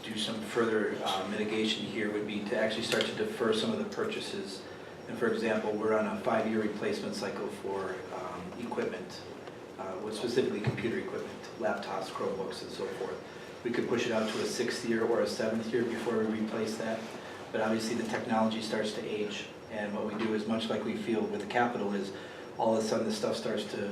do some further mitigation here would be to actually start to defer some of the purchases. And for example, we're on a 5-year replacement cycle for equipment, with specifically computer equipment, laptops, Chromebooks, and so forth. We could push it out to a 6th year or a 7th year before we replace that. But obviously the technology starts to age, and what we do is much like we feel with the capital is all of a sudden this stuff starts to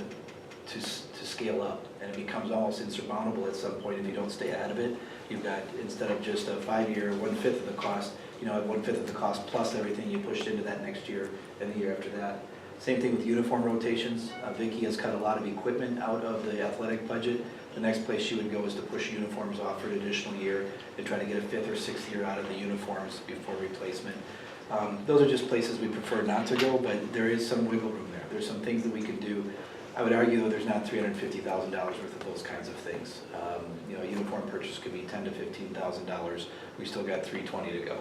scale up, and it becomes almost insurmountable at some point if you don't stay ahead of it. You've got, instead of just a 5-year, 1/5 of the cost, you know, 1/5 of the cost plus everything you pushed into that next year and the year after that. Same thing with uniform rotations. Vicki has cut a lot of equipment out of the athletic budget. The next place she would go is to push uniforms off for an additional year and try to get a 5th or 6th year out of the uniforms before replacement. Those are just places we prefer not to go, but there is some wiggle room there. There's some things that we can do. I would argue though there's not $350,000 worth of those kinds of things. You know, uniform purchase could be $10,000 to $15,000. We still got $320,000 to go.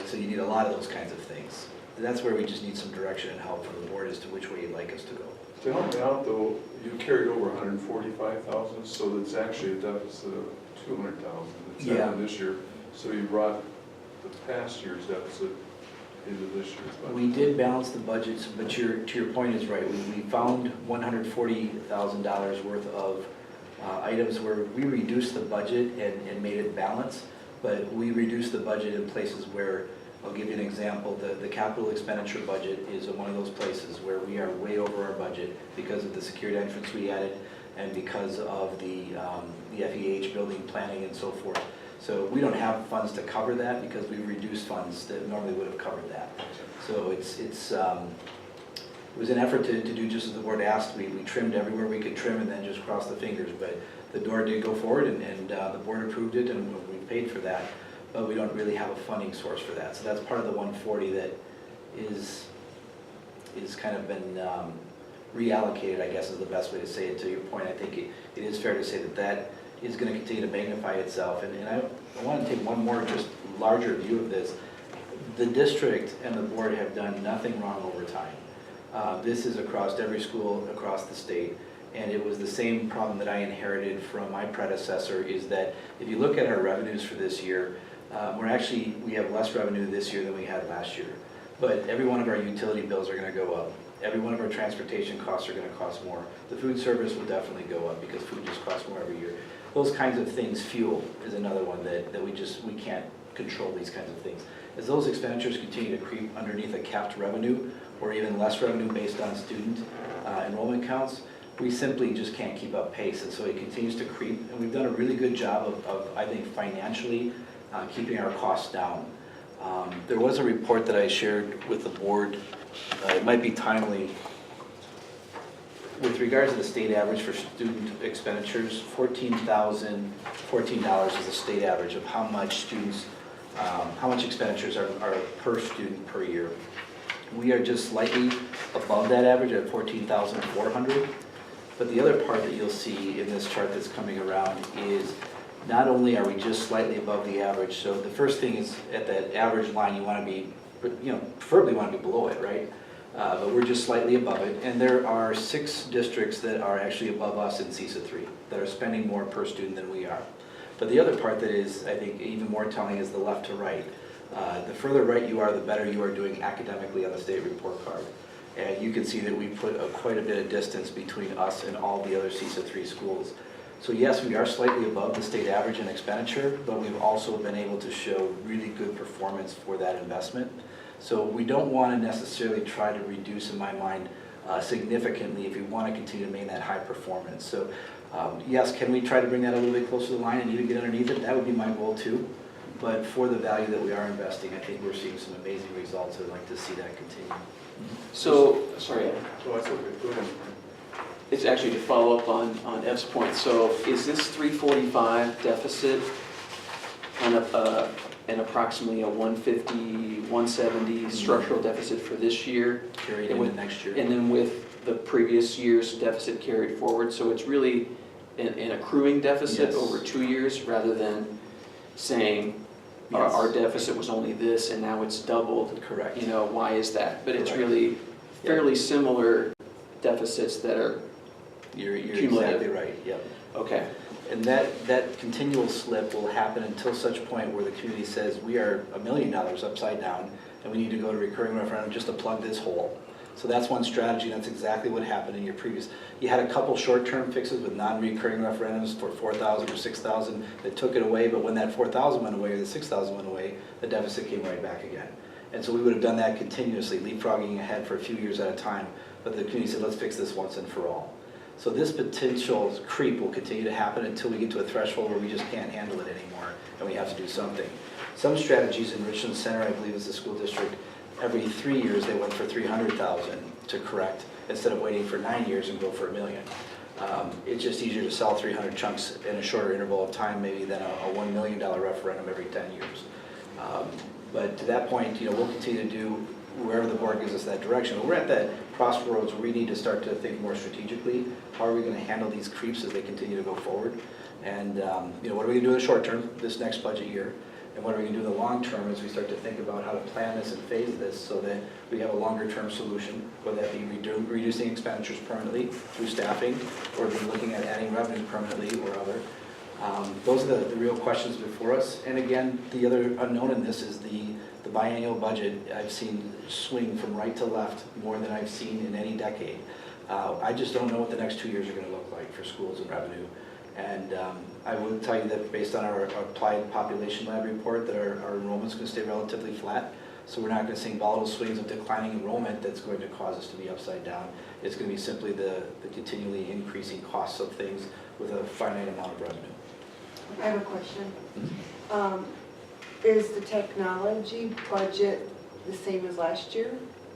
So you need a lot of those kinds of things. And that's where we just need some direction and help from the board as to which way you'd like us to go. To help me out though, you carried over $145,000, so it's actually a deficit of $200,000 that's happened this year. So you brought the past year's deficit into this year's budget. We did balance the budgets, but to your point is right. We found $140,000 worth of items where we reduced the budget and made it balance, but we reduced the budget in places where, I'll give you an example, the capital expenditure budget is one of those places where we are way over our budget because of the secured entrance we added and because of the FEH building planning and so forth. So we don't have funds to cover that because we reduced funds that normally would have covered that. So it was an effort to do just as the board asked. We trimmed everywhere we could trim and then just crossed the fingers. But the door did go forward and the board approved it and we paid for that. But we don't really have a funding source for that. So that's part of the 140 that is kind of been reallocated, I guess is the best way to say it. To your point, I think it is fair to say that that is going to continue to magnify itself. And I want to take one more just larger view of this. The district and the board have done nothing wrong over time. This is across every school across the state. And it was the same problem that I inherited from my predecessor, is that if you look at our revenues for this year, we have less revenue this year than we had last year. But every one of our utility bills are going to go up. Every one of our transportation costs are going to cost more. The food service will definitely go up because food just costs more every year. Those kinds of things. Fuel is another one that we can't control these kinds of things. As those expenditures continue to creep underneath a capped revenue or even less revenue based on student enrollment counts, we simply just can't keep up pace, and so it continues to creep. And we've done a really good job of I think, financially keeping our costs down. There was a report that I shared with the board. It might be timely. With regards to the state average for student expenditures, $14,014 is the state average of how much expenditures are per student per year. We are just slightly above that average at $14,400. But the other part that you'll see in this chart that's coming around is not only are we just slightly above the average, so the first thing is at that average line you want to be, preferably want to be below it, right? But we're just slightly above it. And there are 6 districts that are actually above us in CESA 3 that are spending more per student than we are. But the other part that is, I think, even more telling is the left to right. The further right you are, the better you are doing academically on the state report card. And you can see that we put quite a bit of distance between us and all the other CESA 3 schools. So yes, we are slightly above the state average in expenditure, but we've also been able to show really good performance for that investment. So we don't want to necessarily try to reduce, in my mind, significantly if we want to continue to maintain that high performance. So yes, can we try to bring that a little bit closer to the line and even get underneath it? That would be my goal too. But for the value that we are investing, I think we're seeing some amazing results. I'd like to see that continue. So, sorry, So that's okay, go ahead. it's actually to follow up on Ev's point. So is this 345 deficit on an approximately a 150, 170 structural deficit for this year? Carried into next year. And then with the previous year's deficit carried forward, so it's really an accruing deficit Yes. over 2 years rather than saying Yes. our deficit was only this and now it's doubled. Correct. Why is that? But it's Correct. really fairly similar deficits that are, You're cumulative. exactly right, yep. okay. And that continual slip will happen until such point where the community says, we are $1 million upside down, and we need to go to recurring referendum just to plug this hole. So that's one strategy, and that's exactly what happened in your previous. You had a couple short-term fixes with non-recurring referendums for 4,000 or 6,000 that took it away, but when that 4,000 went away or the 6,000 went away, the deficit came right back again. And so we would have done that continuously, leapfrogging ahead for a few years at a time, but the community said, let's fix this once and for all. So this potential creep will continue to happen until we get to a threshold where we just can't handle it anymore and we have to do something. Some strategies in Richland Center, I believe, is the school district, every 3 years they went for 300,000 to correct instead of waiting for 9 years and go for $1 million. It's just easier to sell 300 chunks in a shorter interval of time maybe than a $1 million referendum every 10 years. But to that point, we'll continue to do wherever the board gives us that direction. But we're at that crossroads where we need to start to think more strategically. How are we going to handle these creeps as they continue to go forward? And what are we going to do in the short term, this next budget year? And what are we going to do in the long term as we start to think about how to plan this and phase this so that we have a longer term solution, whether that be reducing expenditures permanently through staffing or be looking at adding revenues permanently or other. Those are the real questions before us. And again, the other unknown in this is the biannual budget. I've seen swing from right to left more than I've seen in any decade. I just don't know what the next 2 years are going to look like for schools and revenue. And I will tell you that based on our applied population lab report that our enrollment's going to stay relatively flat. So we're not going to see volatile swings of declining enrollment that's going to cause us to be upside down. It's going to be simply the continually increasing costs of things with a finite amount of revenue. I have a question. Is the technology budget the same as last year,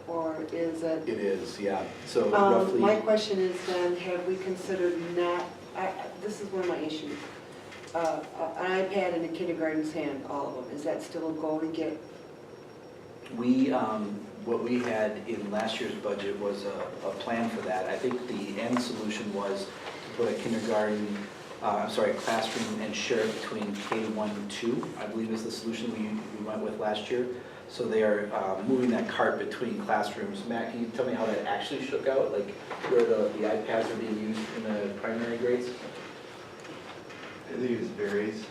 or is it? It is, yeah. So roughly. My question is then, have we considered not, this is one of my issues. An iPad in a kindergarten's hand, all of them, is that still a goal to get? We what we had in last year's budget was a plan for that. I think the end solution was to put a kindergarten, classroom and share it between K-1 and 2, I believe is the solution we went with last year. So they are moving that cart between classrooms. Matt, can you tell me how that actually shook out? Like where the iPads are being used in the primary grades? I think it varies.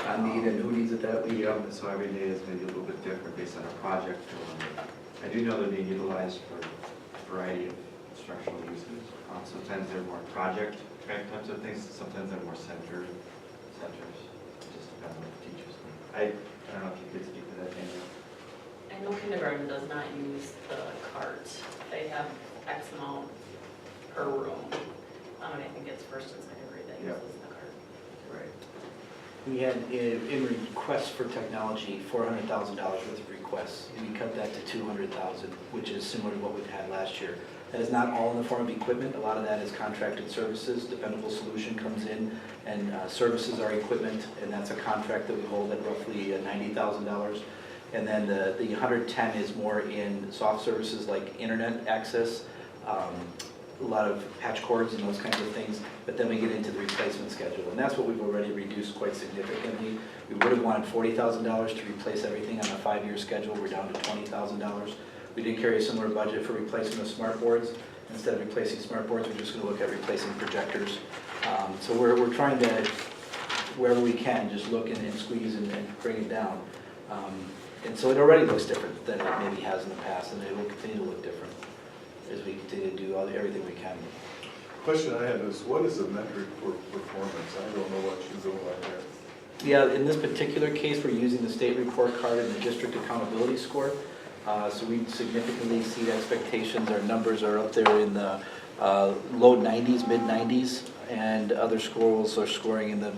On need and who needs it that week? Yeah, so every day is maybe a little bit different based on a project. I do know they're being utilized for a variety of instructional uses. Sometimes they're more project types of things, sometimes they're more centers. It just depends on the teachers. I don't know if you could speak to that, Daniel. I know kindergarten does not use the cart. They have X amount per room. And I think it's first and second grade that Yeah. uses the cart. Right. We had in requests for technology, $400,000 worth of requests. And we cut that to $200,000, which is similar to what we've had last year. That is not all in the form of equipment. A lot of that is contracted services. Dependable Solution comes in and services our equipment, and that's a contract that we hold at roughly $90,000. And then the 110 is more in soft services like internet access, a lot of patch cords and those kinds of things, but then we get into the replacement schedule, and that's what we've already reduced quite significantly. We would have wanted $40,000 to replace everything on a 5-year schedule. We're down to $20,000. We did carry a similar budget for replacing the smart boards. Instead of replacing smart boards, we're just going to look at replacing projectors. So we're trying to, wherever we can, just look and squeeze and bring it down. And so it already looks different than it maybe has in the past, and it will continue to look different as we continue to do everything we can. Question I have is, what is the metric for performance? I don't know what you go by there. Yeah, in this particular case, we're using the state report card and the district accountability score. So we significantly exceed expectations. Our numbers are up there in the low 90s, mid 90s, and other schools are scoring in the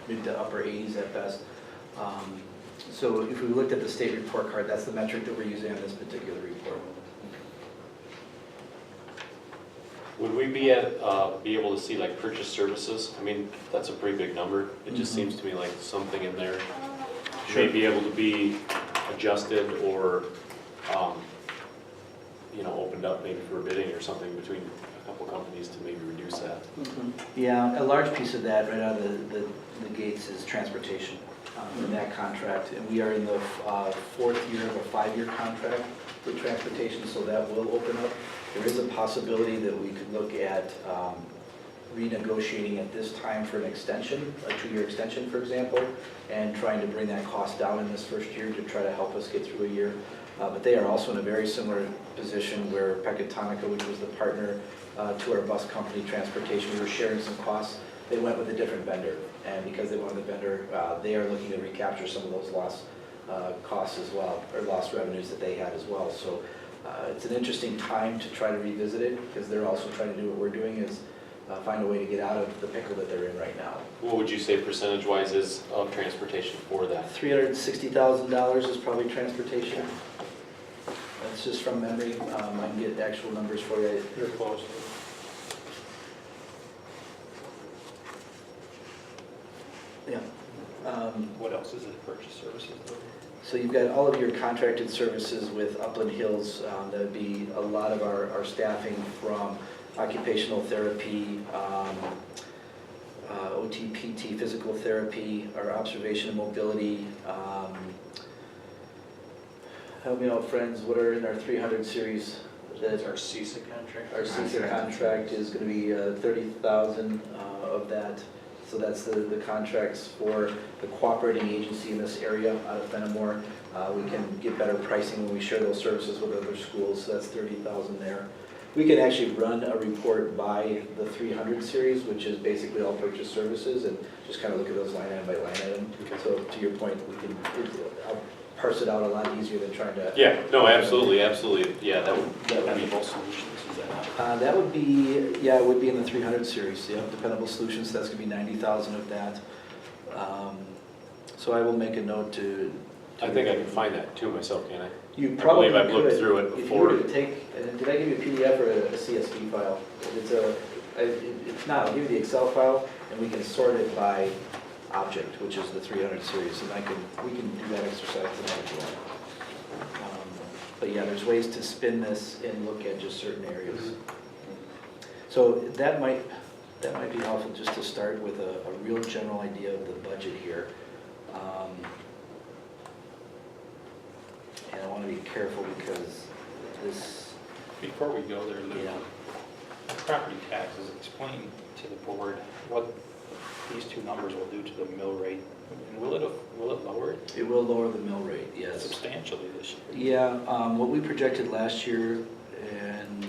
mid to upper 80s at best. So if we looked at the state report card, that's the metric that we're using on this particular report. Would we be able to see like purchase services? I mean, that's a pretty big number. It just seems to me like something in there may be able to be adjusted or, opened up maybe for bidding or something between a couple companies to maybe reduce that. Yeah, a large piece of that right out of the gates is transportation in that contract. And we are in the 4th year of a 5-year contract with transportation, so that will open up. There is a possibility that we could look at renegotiating at this time for an extension, a 2-year extension, for example, and trying to bring that cost down in this first year to try to help us get through a year. But they are also in a very similar position where Pecatonica, which was the partner to our bus company, transportation, we were sharing some costs. They went with a different vendor, and because they went with a vendor, they are looking to recapture some of those lost costs as well, or lost revenues that they had as well. So it's an interesting time to try to revisit it, because they're also trying to do what we're doing, is find a way to get out of the pickle that they're in right now. What would you say percentage-wise is of transportation for that? $360,000 is probably transportation. That's just from memory. I can get the actual numbers for you. You're close. Yeah. What else is it, purchase services? So you've got all of your contracted services with Upland Hills. That would be a lot of our staffing from occupational therapy, OT, PT, physical therapy, our observation and mobility. Help me out, friends, what are in our 300 series? That's our CISA contract. Our CISA contract is going to be 30,000 of that. So that's the contracts for the cooperating agency in this area out of Fenimore. We can get better pricing when we share those services with other schools, so that's 30,000 there. We can actually run a report by the 300 series, which is basically all purchase services, and just kind of look at those line item by line item. Okay. So to your point, we can I'll parse it out a lot easier than trying to... Yeah, no, absolutely. Yeah, that would be Dependable Solutions, is that not? that would be, yeah, it would be in the 300 series, yeah, Dependable Solutions, so that's going to be 90,000 of that. So I will make a note to... I think I can find that too myself, can I? You probably I believe I've looked could. through it If you before. were to take, did I give you a PDF or a CSV file? If not, I'll give you the Excel file, and we can sort it by object, which is the 300 series, and we can do that exercise tonight if you want. But yeah, there's ways to spin this and look at just certain areas. So that might be helpful just to start with a real general idea of the budget here. And I want to be careful because this, Before we go there, Lou, yeah. property taxes, explain to the board what these two numbers will do to the mill rate. And will it lower it It will lower the mill rate, yes. substantially this year? Yeah, what we projected last year, and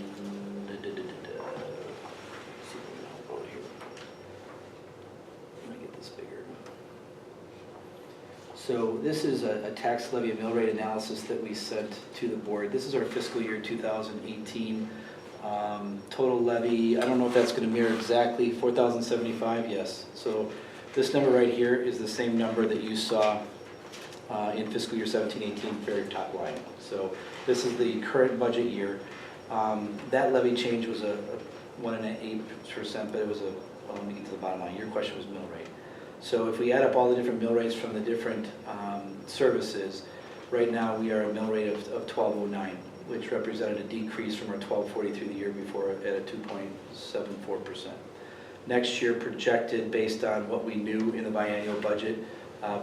let's see what we know about here. Let me get this bigger. So this is a tax levy and mill rate analysis that we sent to the board. This is our fiscal year 2018 total levy. I don't know if that's going to mirror exactly 4,075. Yes. So this number right here is the same number that you saw in fiscal year 17-18, very top line. So this is the current budget year. That levy change was a 1.8%, but it was well, let me get to the bottom line. Your question was mill rate. So if we add up all the different mill rates from the different services, right now we are a mill rate of 1209, which represented a decrease from our 1243 the year before at a 2.74%. Next year projected, based on what we knew in the biannual budget,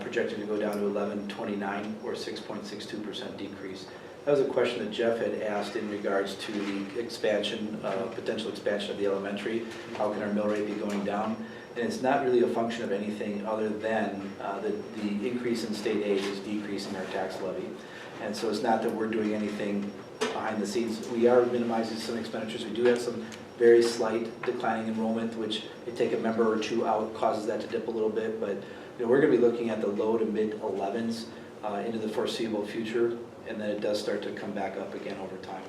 projected to go down to 1129 or 6.62% decrease. That was a question that Jeff had asked in regards to the expansion, potential expansion of the elementary. How can our mill rate be going down? And it's not really a function of anything other than the increase in state aid is decreasing our tax levy. And so it's not that we're doing anything behind the scenes. We are minimizing some expenditures. We do have some very slight declining enrollment, which if you take a member or two out, causes that to dip a little bit. But we're going to be looking at the low to mid 11s into the foreseeable future, and then it does start to come back up again over time.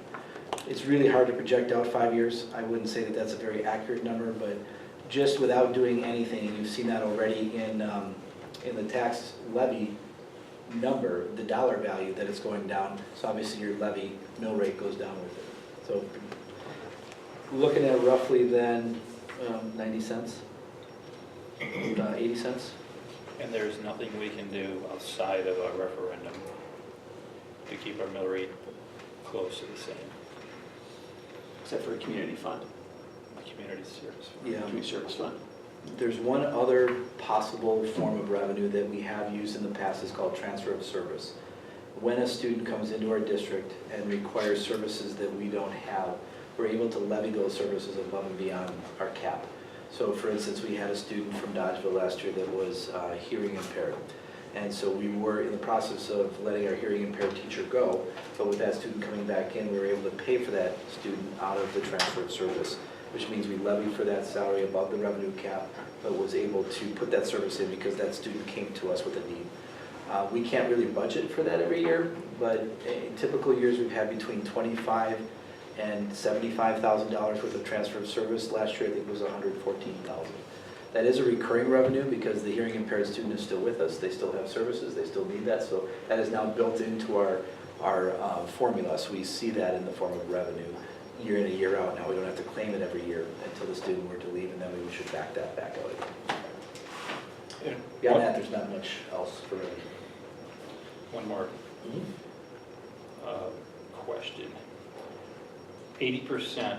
It's really hard to project out 5 years. I wouldn't say that that's a very accurate number, but just without doing anything, and you've seen that already in the tax levy number, the dollar value that it's going down. So obviously your levy mill rate goes down with it. So looking at roughly then 90 cents, 80 cents. And there's nothing we can do outside of a referendum to keep our mill rate close to the same, Except for a community fund, community service. Yeah. community service fund. There's one other possible form of revenue that we have used in the past. Is called transfer of service. When a student comes into our district and requires services that we don't have, we're able to levy those services above and beyond our cap. So for instance, we had a student from Dodgeville last year that was hearing impaired. And so we were in the process of letting our hearing impaired teacher go, but with that student coming back in, we were able to pay for that student out of the transfer of service, which means we levied for that salary above the revenue cap, but was able to put that service in because that student came to us with a need. We can't really budget for that every year, but in typical years we've had between $25,000 and $75,000 worth of transfer of service. Last year I think it was $114,000. That is a recurring revenue because the hearing impaired student is still with us. They still have services. They still need that. So that is now built into our formula. So we see that in the form of revenue year in and year out. Now we don't have to claim it every year until the student were to leave, and then we should back that back out again. Beyond that, there's not much else for revenue. One more question. 80%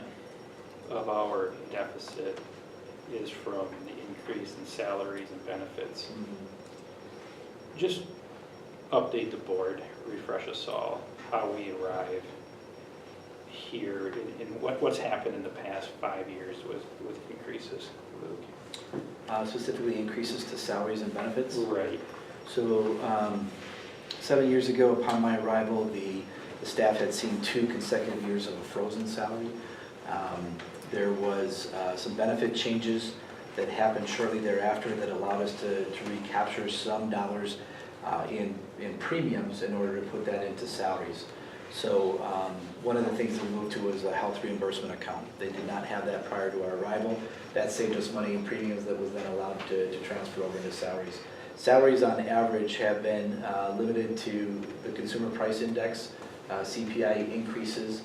of our deficit is from the increase in salaries and benefits. Just update the board, refresh us all, how we arrive here and what's happened in the past 5 years with increases. Specifically increases to salaries and benefits? Right. So 7 years ago, upon my arrival, the staff had seen 2 consecutive years of a frozen salary. There was some benefit changes that happened shortly thereafter that allowed us to recapture some dollars in premiums in order to put that into salaries. So one of the things that we moved to was a health reimbursement account. They did not have that prior to our arrival. That saved us money in premiums that was then allowed to transfer over into salaries. Salaries on average have been limited to the consumer price index, CPI increases,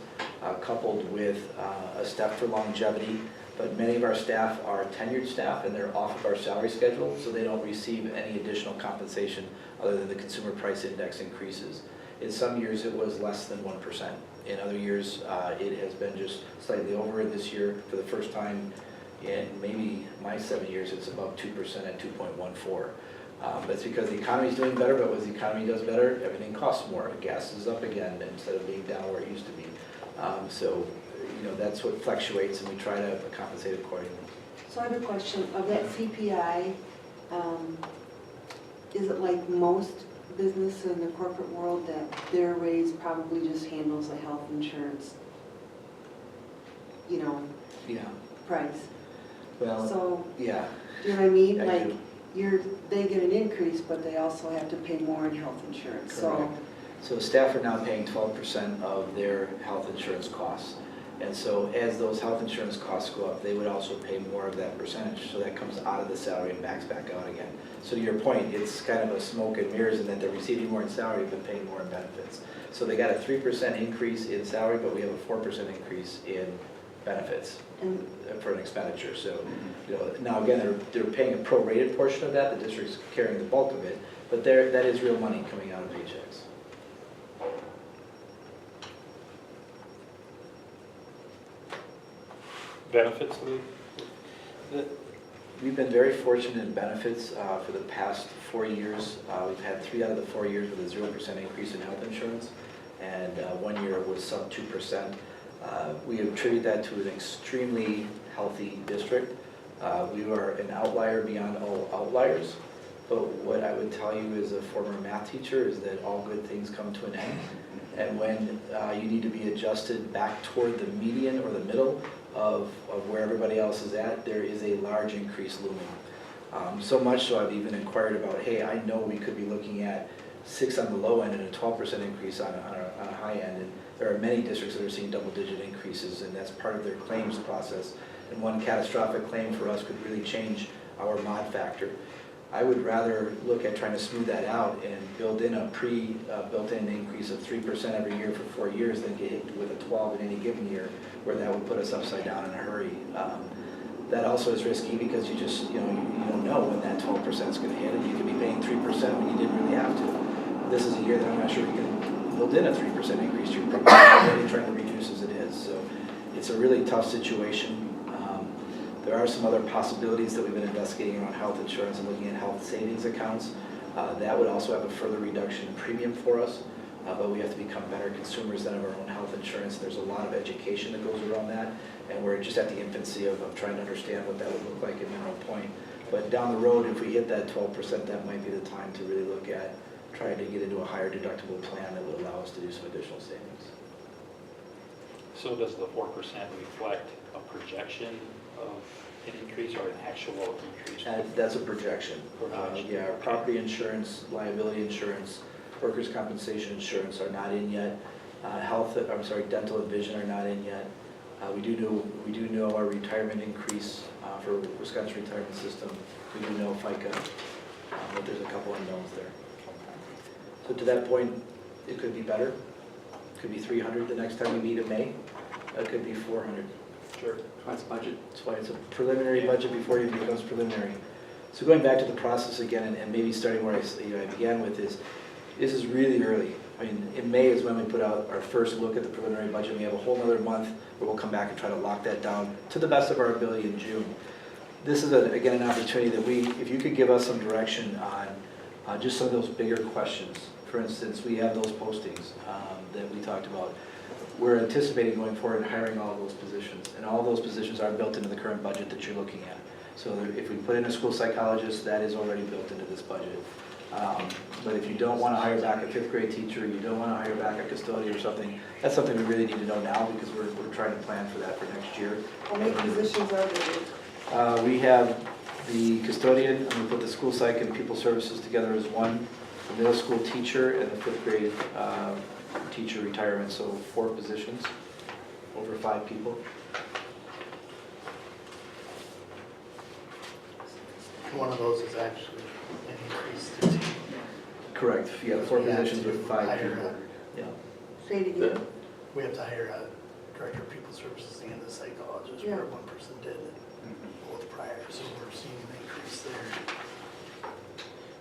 coupled with a step for longevity. But many of our staff are tenured staff and they're off of our salary schedule, so they don't receive any additional compensation other than the consumer price index increases. In some years, it was less than 1%. In other years, it has been just slightly over. This year, for the first time in maybe my 7 years, it's above 2% at 2.14. That's because the economy is doing better, but as the economy does better, everything costs more. Gas is up again instead of being down where it used to be. So, that's what fluctuates, and we try to compensate accordingly. So I have a question. Of that CPI, is it like most business in the corporate world that their raise probably just handles the health insurance, Yeah, price? well, So, yeah. do you know what I mean? I Like, do. they get an increase, but they also have to pay more in health insurance, so. Correct. So staff are now paying 12% of their health insurance costs. And so as those health insurance costs go up, they would also pay more of that percentage. So that comes out of the salary and backs back out again. So to your point, it's kind of a smoke and mirrors in that they're receiving more in salary but paying more in benefits. So they got a 3% increase in salary, but we have a 4% increase in benefits And for an expenditure. So, now again, they're paying a prorated portion of that. The district's carrying the bulk of it, but that is real money coming out of paychecks. Benefits, Lee? We've been very fortunate in benefits for the past 4 years. We've had 3 out of the 4 years with a 0% increase in health insurance, and 1 year was sub 2%. We attribute that to an extremely healthy district. We are an outlier beyond all outliers, but what I would tell you as a former math teacher is that all good things come to an end. And when you need to be adjusted back toward the median or the middle of where everybody else is at, there is a large increase looming. So much so I've even inquired about, hey, I know we could be looking at 6 on the low end and a 12% increase on a high end. And there are many districts that are seeing double-digit increases, and that's part of their claims process. And one catastrophic claim for us could really change our mod factor. I would rather look at trying to smooth that out and build in a built-in increase of 3% every year for 4 years than get hit with a 12 in any given year, where that would put us upside down in a hurry. That also is risky because you just, you don't know when that 12% is going to hit, and you could be paying 3% when you didn't really have to. This is a year that I'm not sure we can build in a 3% increase to your program. We're really trying to reduce as it is. So it's a really tough situation. There are some other possibilities that we've been investigating around health insurance and looking at health savings accounts. That would also have a further reduction in premium for us, but we have to become better consumers then of our own health insurance. There's a lot of education that goes around that, and we're just at the infancy of trying to understand what that would look like in Mineral Point. But down the road, if we hit that 12%, that might be the time to really look at trying to get into a higher deductible plan that would allow us to do some additional savings. So does the 4% reflect a projection of an increase or an actual increase? That's a projection. Projection. Yeah, our property insurance, liability insurance, workers' compensation insurance are not in yet. Dental and vision are not in yet. We do know our retirement increase for Wisconsin retirement system. We do know FICA, but there's a couple unknowns there. So to that point, it could be better. It could be 300 the next time we meet in May. It could be 400. Sure. That's budget. That's why it's a preliminary budget before it becomes preliminary. So going back to the process again, and maybe starting where I began with is, this is really early. I mean, in May is when we put out our first look at the preliminary budget. We have a whole other month where we'll come back and try to lock that down to the best of our ability in June. This is, again, an opportunity that if you could give us some direction on just some of those bigger questions. For instance, we have those postings that we talked about. We're anticipating going forward and hiring all of those positions, and all of those positions are built into the current budget that you're looking at. So if we put in a school psychologist, that is already built into this budget. But if you don't want to hire back a 5th grade teacher, you don't want to hire back a custodian or something, that's something we really need to know now because we're trying to plan for that for next year. how many positions are there? We have the custodian, and we put the school psych and people services together as one, the middle school teacher, and the 5th grade teacher retirement, so 4 positions, over 5 people. One of those is actually an increase to 2. Correct, yeah, 4 We have positions to with 5 hire people. Yeah. Say it again. We have to hire a director of people services and a psychologist, Yeah. where one person did both prior, so we're seeing an increase there.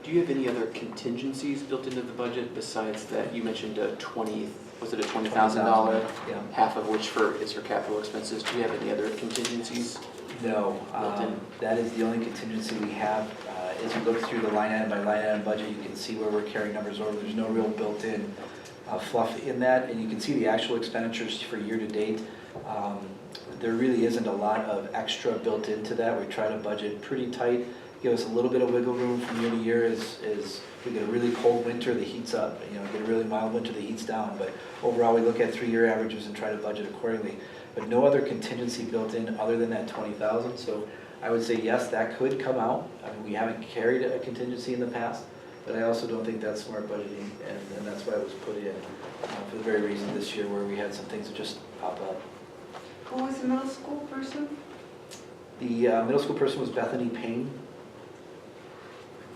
Do you have any other contingencies built into the budget besides that? You mentioned a $20,000, Yeah. half of which is for capital expenses. Do you have any other contingencies? No, Built in. that is the only contingency we have. As you look through the line item by line item budget, you can see where we're carrying numbers over. There's no real built-in fluff in that, and you can see the actual expenditures for year-to-date. There really isn't a lot of extra built into that. We try to budget pretty tight, give us a little bit of wiggle room from year to year. As we get a really cold winter, the heat's up. Get a really mild winter, the heat's down. But overall, we look at 3-year averages and try to budget accordingly. But no other contingency built in other than that 20,000. So I would say yes, that could come out. I mean, we haven't carried a contingency in the past, but I also don't think that's smart budgeting, and that's why it was put in for the very reason this year where we had some things that just pop up. Who was the middle school person? The middle school person was Bethany Payne.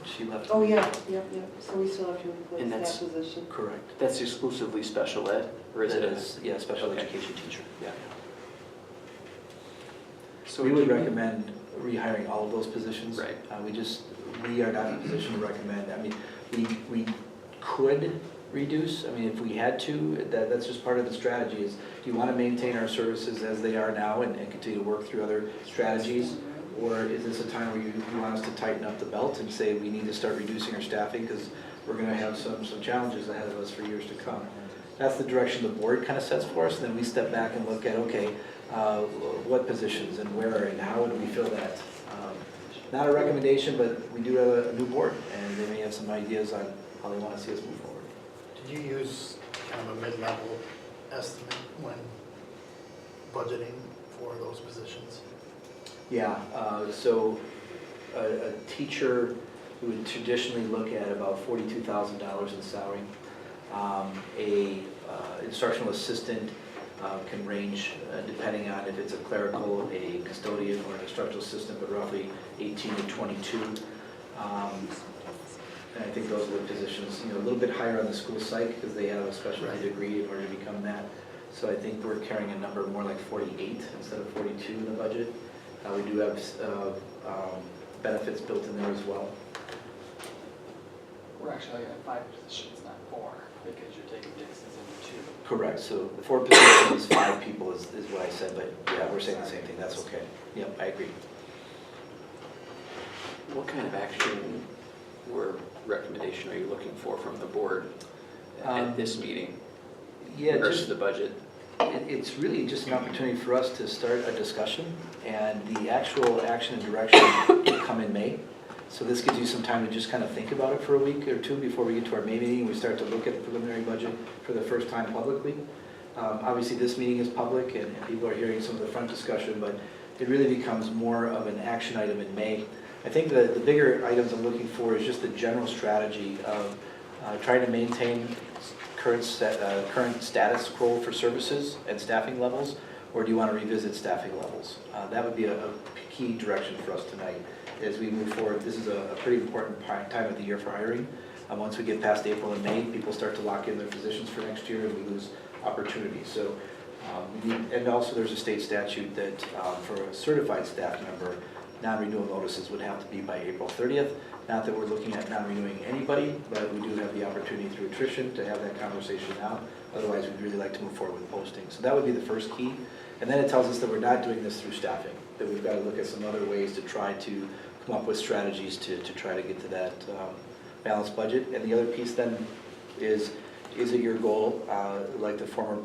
She left. Oh, yeah, yep. So we still have to And replace that's- that position. Correct. That's exclusively special ed, or is That it? is, yeah, special Okay. education teacher, yeah. So We do would you- recommend rehiring all of those positions. Right. We are not in a position to recommend. I mean, we could reduce, I mean, if we had to, that's just part of the strategy is, do you want to maintain our services as they are now and continue to work through other strategies? Or is this a time where you want us to tighten up the belt and say we need to start reducing our staffing because we're going to have some challenges ahead of us for years to come? That's the direction the board kind of sets for us, and then we step back and look at, okay, what positions and where and how would we fill that? Not a recommendation, but we do have a new board, and they may have some ideas on how they want to see us move forward. Did you use kind of a mid-level estimate when budgeting for those positions? Yeah, so a teacher who would traditionally look at about $42,000 in salary. A instructional assistant can range, depending on if it's a clerical, a custodian, or an instructional assistant, but roughly 18 to 22. And I think those are the positions, a little bit higher on the school psych because they have a specialty degree in order to become that. So I think we're carrying a number more like 48 instead of 42 in the budget. We do have benefits built in there as well. We're actually at 5 positions, not 4, because you're taking Dixon's into 2. Correct, so the 4 positions, 5 people is what I said, but yeah, we're saying the same thing, that's okay. Yep, I agree. What kind of action or recommendation are you looking for from the board at this meeting? Yeah, Versus just, the budget? it's really just an opportunity for us to start a discussion, and the actual action and direction will come in May. So this gives you some time to just kind of think about it for a week or two before we get to our May meeting. We start to look at the preliminary budget for the first time publicly. Obviously, this meeting is public, and people are hearing some of the front discussion, but it really becomes more of an action item in May. I think the bigger items I'm looking for is just the general strategy of trying to maintain current status quo for services and staffing levels, or do you want to revisit staffing levels? That would be a key direction for us tonight as we move forward. This is a pretty important time of the year for hiring. Once we get past April and May, people start to lock in their positions for next year and we lose opportunities. So, and also there's a state statute that for a certified staff member, non-renewal notices would have to be by April 30th. Not that we're looking at non-renewing anybody, but we do have the opportunity through attrition to have that conversation now. Otherwise, we'd really like to move forward with posting. So that would be the first key. And then it tells us that we're not doing this through staffing, that we've got to look at some other ways to try to come up with strategies to try to get to that balanced budget. And the other piece then is it your goal, like the former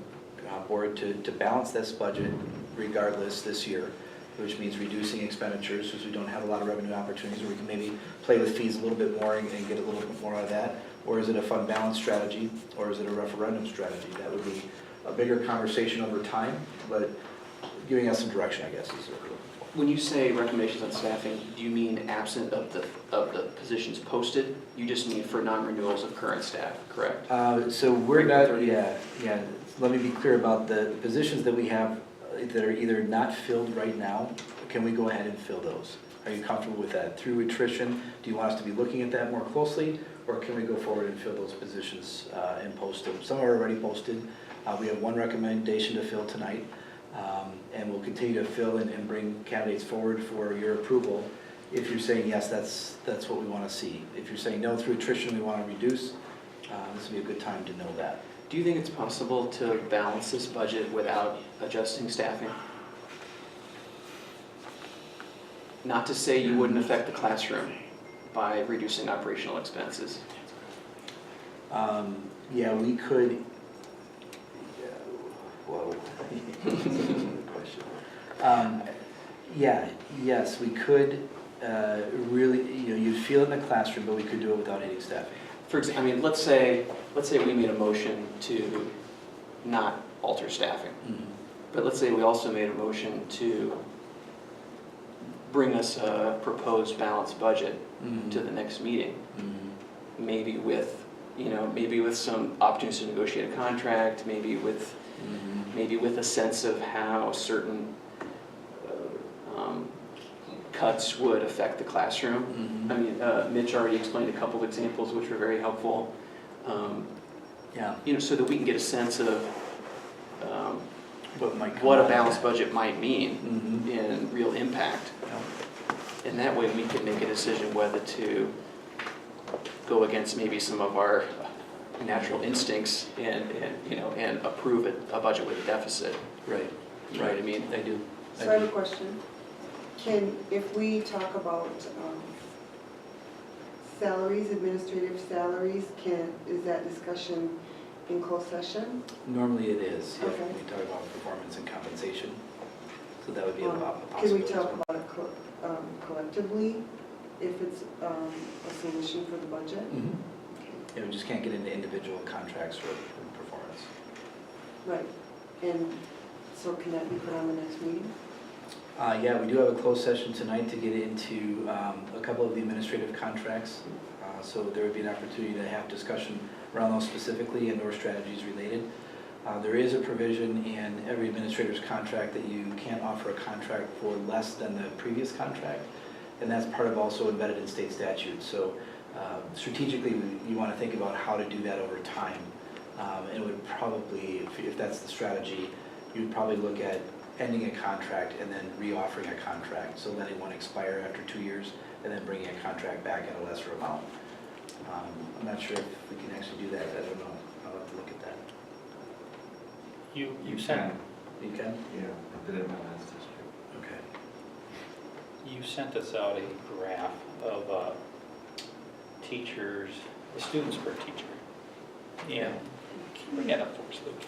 board, to balance this budget regardless this year, which means reducing expenditures because we don't have a lot of revenue opportunities, or we can maybe play with fees a little bit more and get a little bit more out of that? Or is it a fund balance strategy, or is it a referendum strategy? That would be a bigger conversation over time, but giving us some direction, I guess, is what we're looking for. When you say recommendations on staffing, do you mean absent of the positions posted? You just mean for non-renewals of current staff, correct? So we're not, yeah. Let me be clear about the positions that we have that are either not filled right now. Can we go ahead and fill those? Are you comfortable with that? Through attrition, do you want us to be looking at that more closely, or can we go forward and fill those positions and post them? Some are already posted. We have one recommendation to fill tonight, and we'll continue to fill and bring candidates forward for your approval if you're saying yes, that's what we want to see. If you're saying no, through attrition, we want to reduce, this would be a good time to know that. Do you think it's possible to balance this budget without adjusting staffing? Not to say you wouldn't affect the classroom by reducing operational expenses. Yeah, we could, whoa. Good question. Yeah, yes, we could really, you'd feel it in the classroom, but we could do it without hitting staffing. For example, I mean, let's say we made a motion to not alter staffing. But let's say we also made a motion to bring us a proposed balanced budget to the next meeting. Maybe with, maybe with some opportunities to negotiate a contract, maybe with a sense of how certain cuts would affect the classroom. I mean, Mitch already explained a couple of examples which were very helpful. Yeah. So that we can get a sense of What what a balanced budget might mean in real impact. And that way we can make a decision whether to go against maybe some of our natural instincts and approve a budget with a deficit. Right. You know what I mean? I do. So I have a question. If we talk about salaries, administrative salaries, is that discussion in closed session? Normally it is, yeah, Okay. we talk about performance and compensation, so that would be a possibility. Can we talk about it collectively, if it's a solution for the budget? Yeah, we just can't get into individual contracts or performance. Right, and so can that be put on the next meeting? Yeah, we do have a closed session tonight to get into a couple of the administrative contracts. So there would be an opportunity to have discussion around those specifically and/or strategies related. There is a provision in every administrator's contract that you can't offer a contract for less than the previous contract. And that's part of also embedded in state statute. So strategically, you want to think about how to do that over time. And it would probably, if that's the strategy, you'd probably look at ending a contract and then re-offering a contract. So letting one expire after 2 years and then bringing a contract back at a lesser amount. I'm not sure if we can actually do that. I don't know. I'll have to look at that. You sent, You can? Yeah, I did it in my last district. Okay. you sent us out a graph of teachers, the students per teacher. And can you bring that up for us, Luke?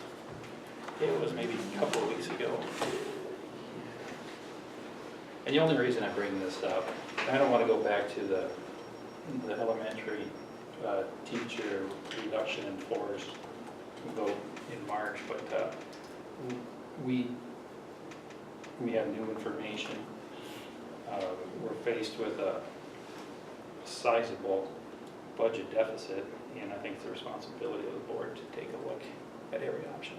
It was maybe a couple of weeks ago. And the only reason I bring this up, I don't want to go back to the elementary teacher reduction in force vote in March, but we have new information. We're faced with a sizable budget deficit, and I think it's the responsibility of the board to take a look at every option.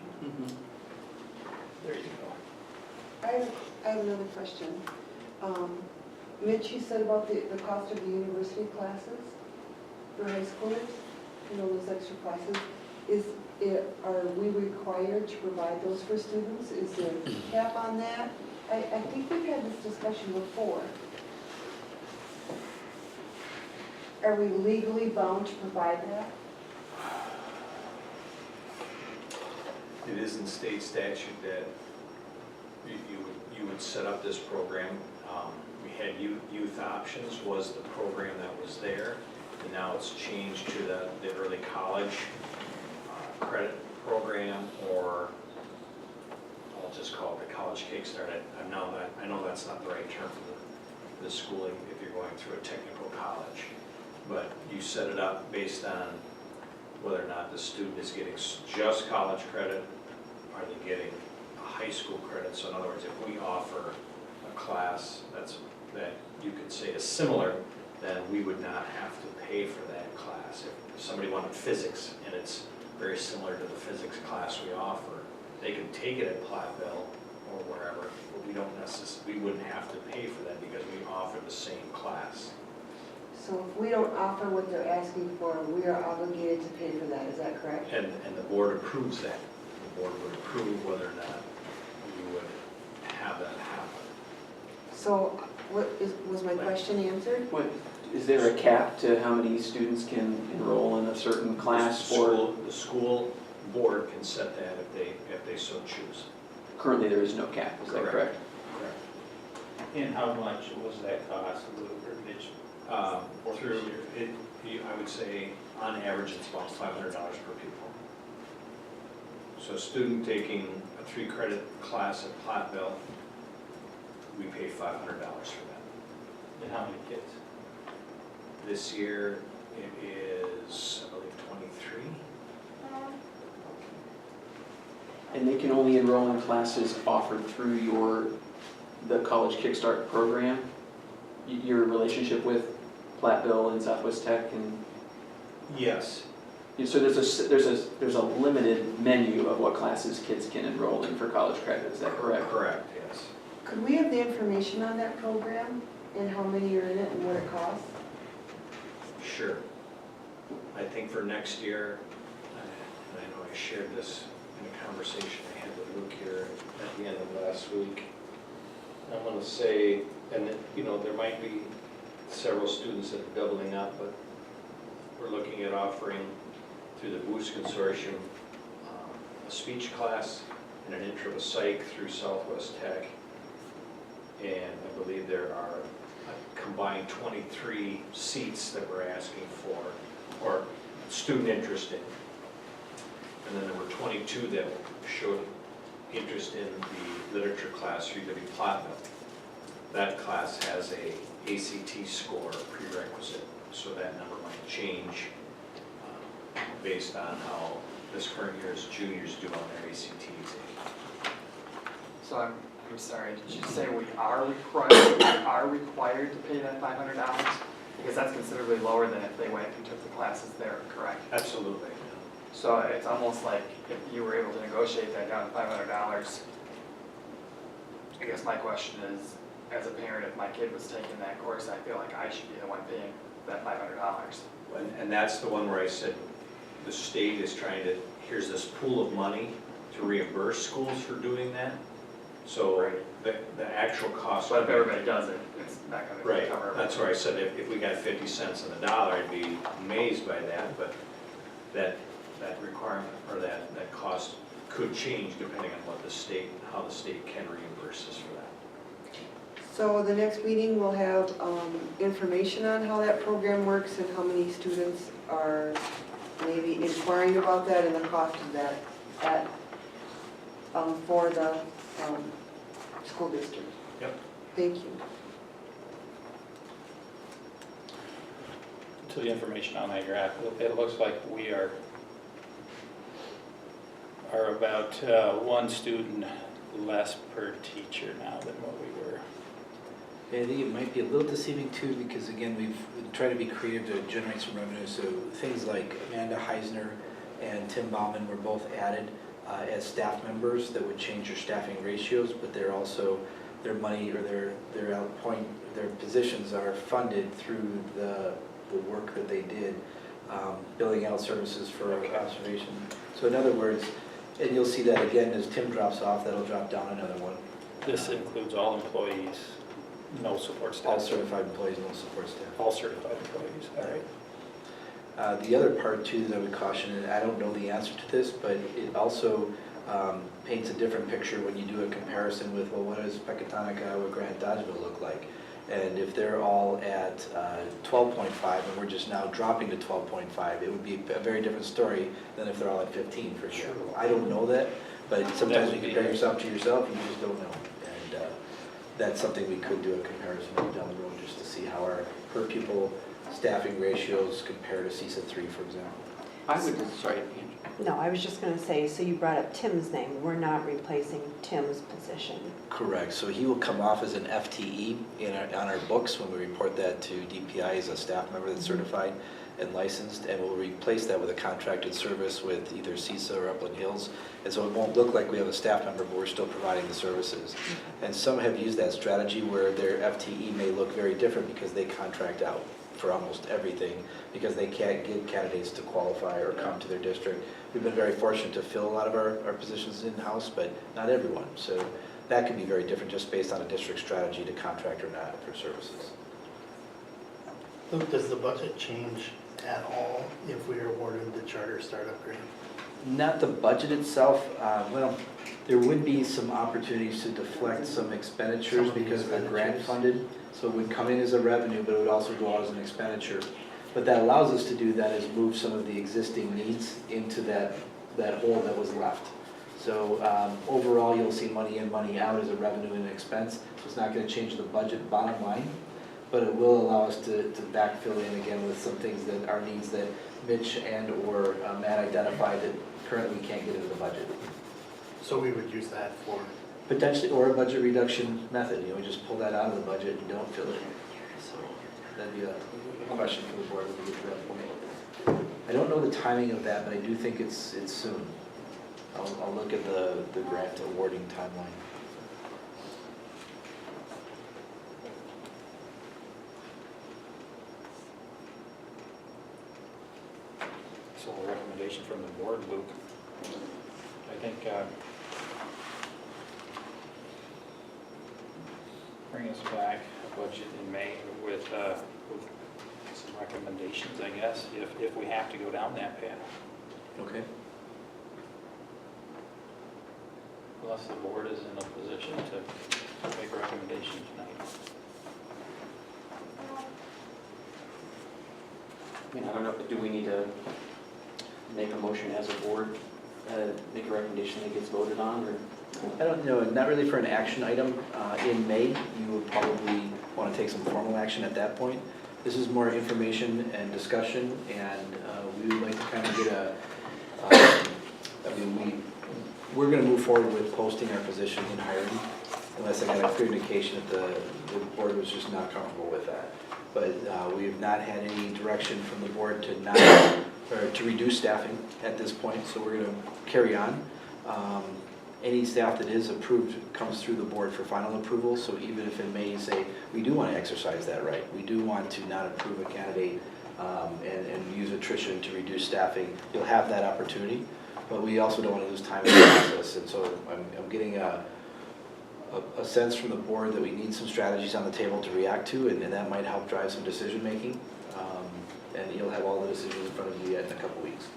There you go. I have another question. Mitch, you said about the cost of the university classes for high schoolers, those extra classes. Are we required to provide those for students? Is there a cap on that? I think we've had this discussion before. Are we legally bound to provide that? It is in state statute that you would set up this program. We had youth options was the program that was there, and now it's changed to the early college credit program, or I'll just call it the college kickstart. I know that's not the right term for the schooling if you're going through a technical college, but you set it up based on whether or not the student is getting just college credit, are they getting a high school credit. So in other words, if we offer a class that you could say is similar, then we would not have to pay for that class. If somebody wanted physics and it's very similar to the physics class we offer, they can take it at Platteville or wherever, but we wouldn't have to pay for that because we offer the same class. So if we don't offer what they're asking for, we are obligated to pay for that, is that correct? And the board approves that. The board would approve whether or not we would have that happen. So Was my question answered? What, is there a cap to how many students can enroll in a certain class or? The school board can set that if they so choose. Currently, there is no cap, is that correct? And how much was that cost, Lou, or did you- Through, I would say, on average, it's about $500 per pupil. So a student taking a 3-credit class at Platteville, we pay $500 for that. And how many kids? This year, it is, I believe, 23. And they can only enroll in classes offered through the College Kickstart program? Your relationship with Platteville and Southwest Tech and? Yes. So there's a limited menu of what classes kids can enroll in for college credit, is that correct? Correct, yes. Could we have the information on that program and how many are in it and what it costs? Sure. I think for next year, and I know I shared this in a conversation I had with Luke here at the end of last week. I want to say, and there might be several students that are doubling up, but we're looking at offering through the Boost Consortium a speech class and an intro to psych through Southwest Tech. And I believe there are a combined 23 seats that we're asking for, or student interest in. And then there were 22 that showed interest in the literature class through UW Platteville. That class has a ACT score prerequisite, so that number might change based on how this current year's juniors do on their ACT exam. So I'm sorry, did you say we are required to pay that $500? Because that's considerably lower than if they went and took the classes there, correct? Absolutely. So it's almost like if you were able to negotiate that down to $500, I guess my question is, as a parent, if my kid was taking that course, I feel like I should be the one paying that $500. And that's the one where I said the state is trying to, here's this pool of money to reimburse schools for doing that. So Right. the actual cost. But if everybody does it, it's not going to Right, cover everything. that's where I said if we got 50 cents on the dollar, I'd be amazed by that, but that requirement or that cost could change depending on what the state, how the state can reimburse us for that. So the next meeting will have information on how that program works and how many students are maybe inquiring about that and the cost of that for the school district. Yep. Thank you. To the information on that graph, it looks like we are about one student less per teacher now than what we were. I think it might be a little deceiving too, because again, we've tried to be creative to generate some revenue. So things like Amanda Heisner and Tim Bauman were both added as staff members that would change their staffing ratios, but they're also, their money or their positions are funded through the work that they did, billing out services for observation. So in other words, and you'll see that again as Tim drops off, that'll drop down another one. This includes all employees, no support staff. All certified employees, no support staff. All certified employees, all right. The other part too that I would caution, and I don't know the answer to this, but it also paints a different picture when you do a comparison with, well, what does Pecatonica or Grant Dodgeville look like? And if they're all at 12.5 and we're just now dropping to 12.5, it would be a very different story than if they're all at 15, for example. I don't know that, but sometimes you compare yourself to yourself, you just don't know. And that's something we could do a comparison of down the road just to see how our per pupil staffing ratios compare to CESA 3, for example. I would, sorry, Andrew. No, I was just going to say, so you brought up Tim's name. We're not replacing Tim's position. Correct. So he will come off as an FTE on our books when we report that to DPI as a staff member that's certified and licensed, and we'll replace that with a contracted service with either CESA or Upland Hills. And so it won't look like we have a staff member, but we're still providing the services. And some have used that strategy where their FTE may look very different because they contract out for almost everything because they can't get candidates to qualify or come to their district. We've been very fortunate to fill a lot of our positions in-house, but not everyone. So that could be very different just based on a district strategy to contract or not for services. Luke, does the budget change at all if we are awarded the charter startup grant? Not the budget itself, well, there would be some opportunities to deflect some expenditures Some of the because they're grant expenditures. funded. So it would come in as a revenue, but it would also go out as an expenditure. What that allows us to do then is move some of the existing needs into that hole that was left. So overall, you'll see money in, money out as a revenue and an expense. So it's not going to change the budget bottom line, but it will allow us to backfill in again with some things that are needs that Mitch and or Matt identified that currently can't get into the budget. So we would use that for, Potentially, or a budget reduction method, we just pull that out of the budget and don't fill it. So that'd be a question for the board when we get to that point. I don't know the timing of that, but I do think it's soon. I'll look at the grant awarding timeline. So a recommendation from the board, Luke. I think bring us back a budget in May with some recommendations, I guess, if we have to go down that path. Okay. Unless the board is in a position to make a recommendation tonight. I mean, I don't know, do we need to make a motion as a board, make a recommendation that gets voted on, or? I don't know, not really for an action item. In May, you would probably want to take some formal action at that point. This is more information and discussion, and we would like to kind of get we're going to move forward with posting our position in hiring, unless I got a clear indication that the board was just not comfortable with that. But we have not had any direction from the board to reduce staffing at this point, so we're going to carry on. Any staff that is approved comes through the board for final approval, so even if in May you say, we do want to exercise that right, we do want to not approve a candidate and use attrition to reduce staffing, you'll have that opportunity, but we also don't want to lose time in the process, and so I'm getting a sense from the board that we need some strategies on the table to react to, and that might help drive some decision making, and you'll have all the decisions in front of you yet in a couple weeks.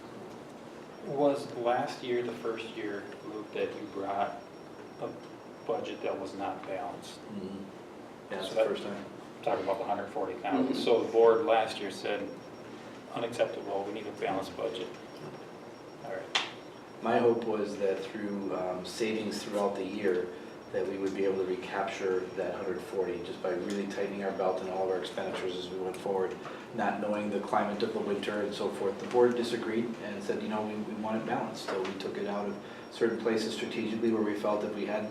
Was last year the first year, Luke, that you brought a budget that was not balanced? Mm-hmm. Yeah, that's So the that- first time. Talking about the 140,000. So the board last year said, unacceptable, we need a balanced budget. All right. My hope was that through savings throughout the year, that we would be able to recapture that 140 just by really tightening our belt in all of our expenditures as we went forward, not knowing the climate of the winter and so forth. The board disagreed and said, we want it balanced. So we took it out of certain places strategically where we felt if we had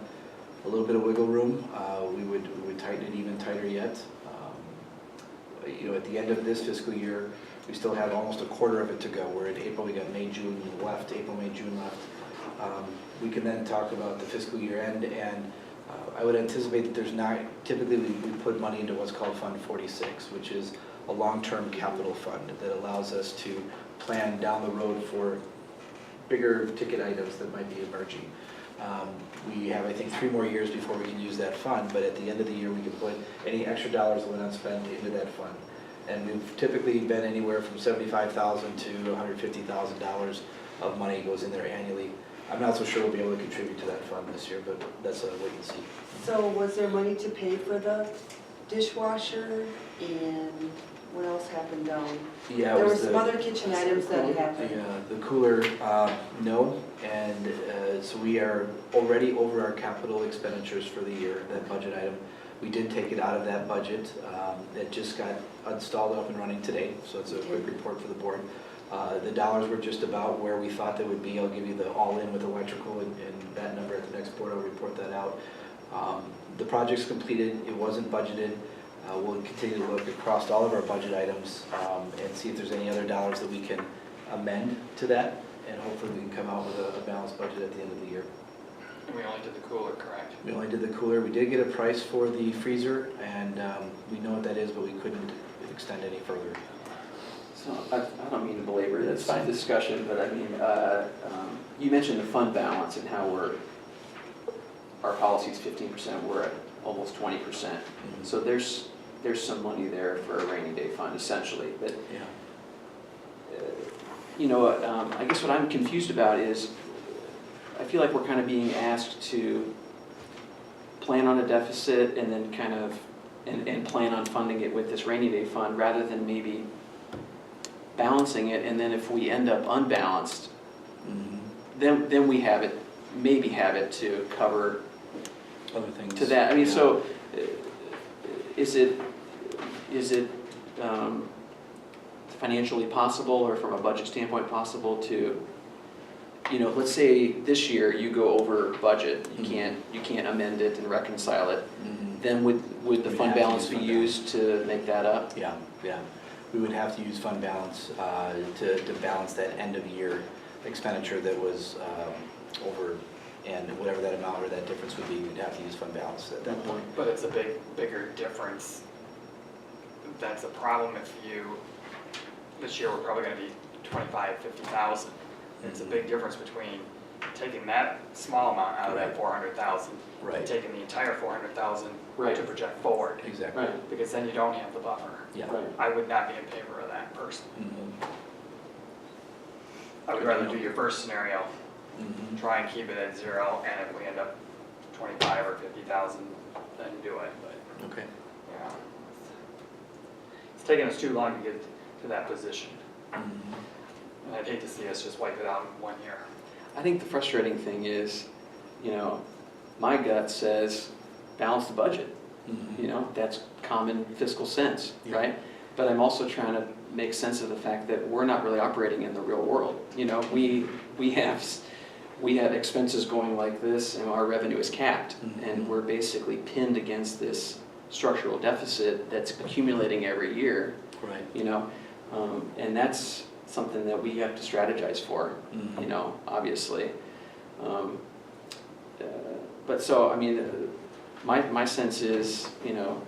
a little bit of wiggle room, we would tighten it even tighter yet. At the end of this fiscal year, we still have almost a quarter of it to go. We're in April, we got May, June left, April, May, June left. We can then talk about the fiscal year end, and I would anticipate that there's not, typically we put money into what's called Fund 46, which is a long-term capital fund that allows us to plan down the road for bigger ticket items that might be emerging. We have, I think, 3 more years before we can use that fund, but at the end of the year, we can put any extra dollars that went unspent into that fund. And we've typically been anywhere from $75,000 to $150,000 of money goes in there annually. I'm not so sure we'll be able to contribute to that fund this year, but that's a wait and see. So was there money to pay for the dishwasher, and what else happened down? Yeah, There it were was some the- other kitchen items that happened. The cooler, no, and so we are already over our capital expenditures for the year, that budget item. We did take it out of that budget. It just got installed up and running today, so it's a quick report for the board. The dollars were just about where we thought they would be. I'll give you the all-in with electrical and that number at the next board. I'll report that out. The project's completed. It wasn't budgeted. We'll continue to look across all of our budget items and see if there's any other dollars that we can amend to that, and hopefully we can come out with a balanced budget at the end of the year. We only did the cooler, correct? We only did the cooler. We did get a price for the freezer, and we know what that is, but we couldn't extend any further. So I don't mean to belabor That's this fine. discussion, but I mean, you mentioned the fund balance and how we're our policy is 15%, we're at almost 20%. So there's some money there for a rainy day fund essentially, but Yeah. you know, I guess what I'm confused about is, I feel like we're kind of being asked to plan on a deficit and then kind of, and plan on funding it with this rainy day fund, rather than maybe balancing it, and then if we end up unbalanced, then we have it, maybe have it to cover Other things. to that. I mean, so, is it financially possible, or from a budget standpoint possible to, you know, let's say this year you go over budget, you can't amend it and reconcile it, then would the We'd fund have to balance use be fund used to make that up? Yeah, yeah. We would have to use fund balance to balance that end of year expenditure that was over, and whatever that amount or that difference would be, we'd have to use fund balance at that point. But it's a bigger difference. That's a problem if this year we're probably gonna be 25, 50,000. It's a big difference between taking that small amount out of that Right. 400,000 Right. and taking the entire 400,000 Right. to project forward, Exactly. Right, because then you don't have the buffer. Yeah. right. I would not be in favor of that personally. Mhm. I would rather do your first scenario, Mhm. try and keep it at 0, and if we end up 25 or 50,000, then do it, but, Okay. yeah. It's taken us too long to get to that position, Mhm. and I'd hate to see us just wipe it out in 1 year. I think the frustrating thing is, you know, my gut says balance the budget. Mhm. You know, that's common fiscal sense, Yeah. right? But I'm also trying to make sense of the fact that we're not really operating in the real world. You know, we have expenses going like this, and our revenue is capped, and we're basically pinned against this structural deficit that's accumulating every year. Right. You know, and that's something that we have to strategize for. Mhm. You know, obviously. But so, I mean, my sense is, you know,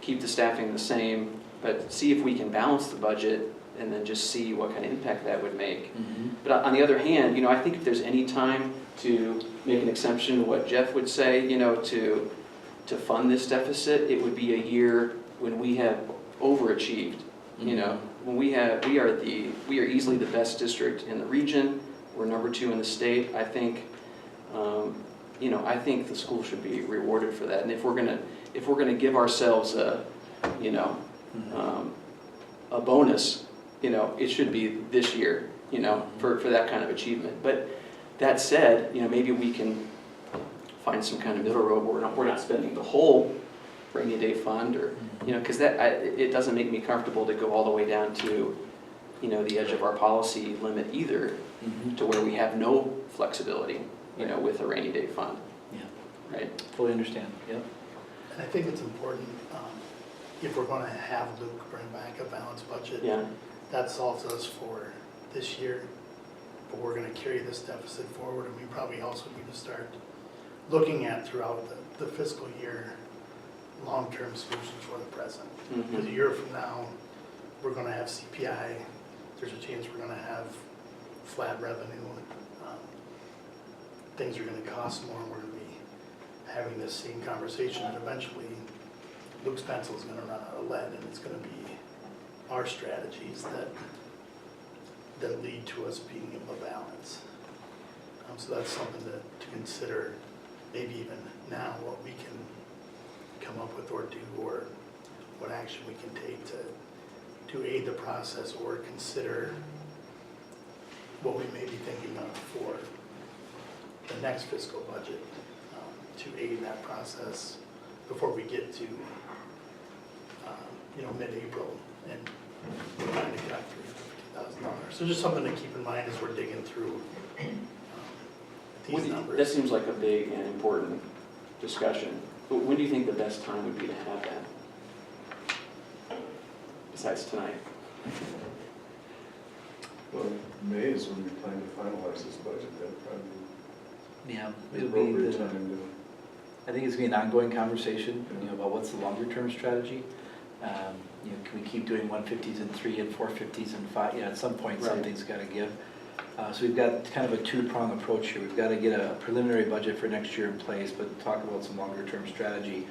keep the staffing the same, but see if we can balance the budget, and then just see what kind of impact that would make. Mhm. But on the other hand, you know, I think if there's any time to make an exception to what Jeff would say, you know, to fund this deficit, it would be a year when we have overachieved. You know, when we are easily the best district in the region. We're number 2 in the state. I think, you know, I think the school should be rewarded for that. And if we're gonna give ourselves a, you know, a bonus, you know, it should be this year, you know, for that kind of achievement. But that said, you know, maybe we can find some kind of middle road where we're not spending the whole rainy day fund, or, you know, because it doesn't make me comfortable to go all the way down to, you know, the edge of our policy limit either, Mhm. to where we have no flexibility, you know, with a rainy day fund, Yeah, right? fully understand, yep. And I think it's important, if we're gonna have Luke bring back a balanced budget, Yeah, that solves us for this year, but we're gonna carry this deficit forward, and we probably also need to start looking at throughout the fiscal year, long-term solutions for the present. Because a year from now, we're gonna have CPI, there's a chance we're gonna have flat revenue. Things are gonna cost more, and we're gonna be having this same conversation, and eventually Luke's pencil is gonna run out of lead, and it's gonna be our strategies that lead to us being able to balance. So that's something to consider, maybe even now, what we can come up with or do, or what action we can take to aid the process, or consider what we may be thinking of for the next fiscal budget, to aid that process before we get to, you know, mid-April, and we're trying to cut $350,000. So just something to keep in mind as we're digging through these numbers. that seems like a big and important discussion. But when do you think the best time would be to have that? Besides tonight? Well, May is when we plan to finalize this budget, that'd probably Yeah, be it'll the be appropriate time I think it's gonna be an ongoing conversation, you know, about what's the longer term strategy. You know, can we keep doing 150s and 3 and 450s and 5, you know, at some point, Right. something's gotta give. So we've got kind of a two-prong approach here. We've got to get a preliminary budget for next year in place, but talk about some longer-term strategy.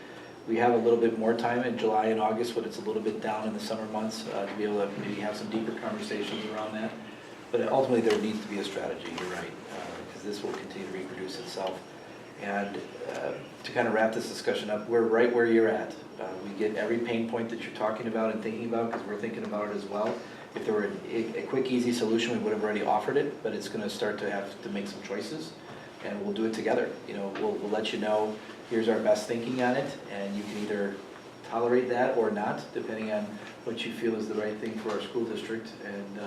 We have a little bit more time in July and August when it's a little bit down in the summer months to be able to maybe have some deeper conversations around that. But ultimately, there needs to be a strategy, you're right, because this will continue to reproduce itself. And to kind of wrap this discussion up, we're right where you're at. We get every pain point that you're talking about and thinking about, because we're thinking about it as well. If there were a quick, easy solution, we would have already offered it, but it's going to start to have to make some choices, and we'll do it together. You know, we'll let you know, here's our best thinking on it, and you can either tolerate that or not, depending on what you feel is the right thing for our school district, and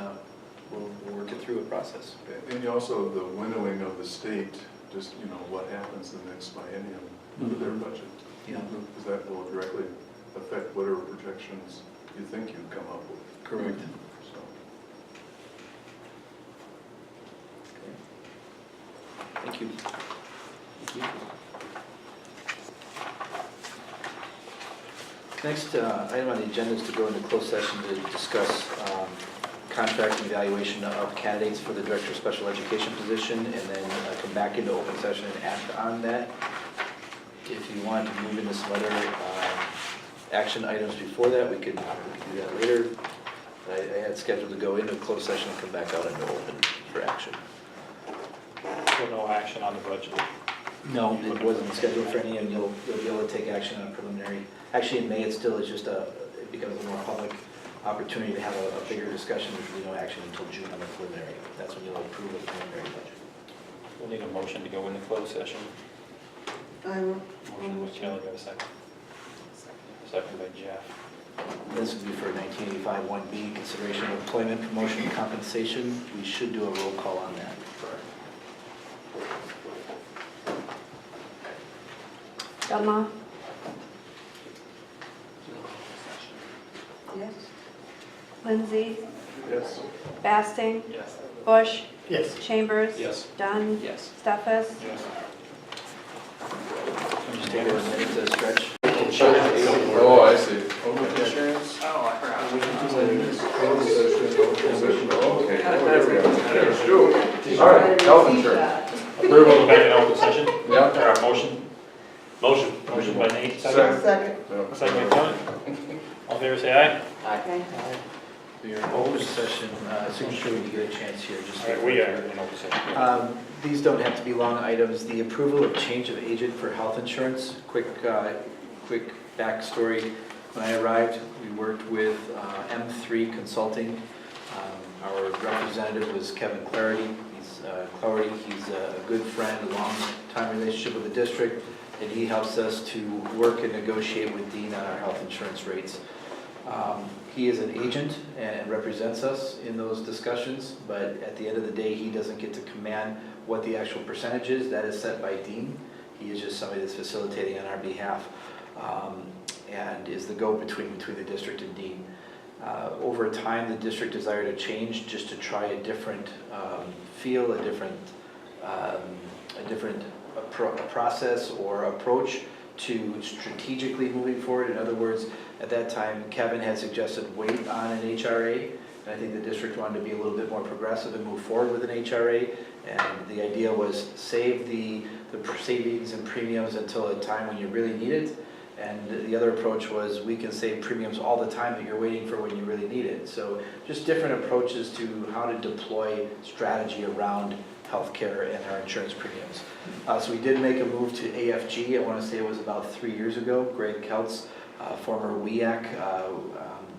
we'll work it through a process. And also the winnowing of the state, just, you know, what happens the next biennium with their budget. Yeah. Because that will directly affect whatever projections you think you've come up with. Correct. So, Thank you. Next item on the agenda is to go into closed session to discuss contract and evaluation of candidates for the Director of Special Education position, and then come back into open session and act on that. If you want to move into some other action items before that, we could do that later. I had scheduled to go into closed session and come back out into open for action. So no action on the budget. No, it wasn't scheduled for any, and you'll be able to take action on preliminary. Actually, in May, it still is just it becomes a more public opportunity to have a bigger discussion. There's really no action until June on the preliminary. That's when you'll approve the preliminary budget. We'll need a motion to go into closed session. I will. Motion by Kelly, got a second? Second by Jeff. This would be for 1985 1B, consideration of employment, promotion, and compensation. We should do a roll call on that. Dunlop? Yes. Lindsay? yes. Basting? Yes. Bush? Yes. Chambers? Yes. Dunn? Yes. Stefas? Yes. Just take a minute to stretch. Oh, I see. Okay. Insurance? Oh, I forgot. Closed session, open session. Okay. There we go. All right, health insurance. Approval of back in open session? Yeah. Or a motion? Motion by Nate, second. Yeah. Second by Kelly. All in favor, say aye. Okay. Your open session signature when you get a chance here. Just All right, we are in open session. These don't have to be long items. The approval of change of agent for health insurance. Quick backstory. When I arrived, we worked with M3 Consulting. Our representative was Kevin Clarity. He's a good friend, a long-time relationship with the district, and he helps us to work and negotiate with Dean on our health insurance rates. He is an agent and represents us in those discussions, but at the end of the day, he doesn't get to command what the actual percentage is. That is set by Dean. He is just somebody that's facilitating on our behalf and is the go-between between the district and Dean. Over time, the district desired a change just to try a different feel, a different process or approach to strategically moving forward. In other words, at that time, Kevin had suggested wait on an HRA, and I think the district wanted to be a little bit more progressive and move forward with an HRA, and the idea was save the savings and premiums until a time when you really need it, and the other approach was we can save premiums all the time that you're waiting for when you really need it. So just different approaches to how to deploy strategy around healthcare and our insurance premiums. So we did make a move to AFG. I want to say it was about 3 years ago. Greg Keltz, former WEAC,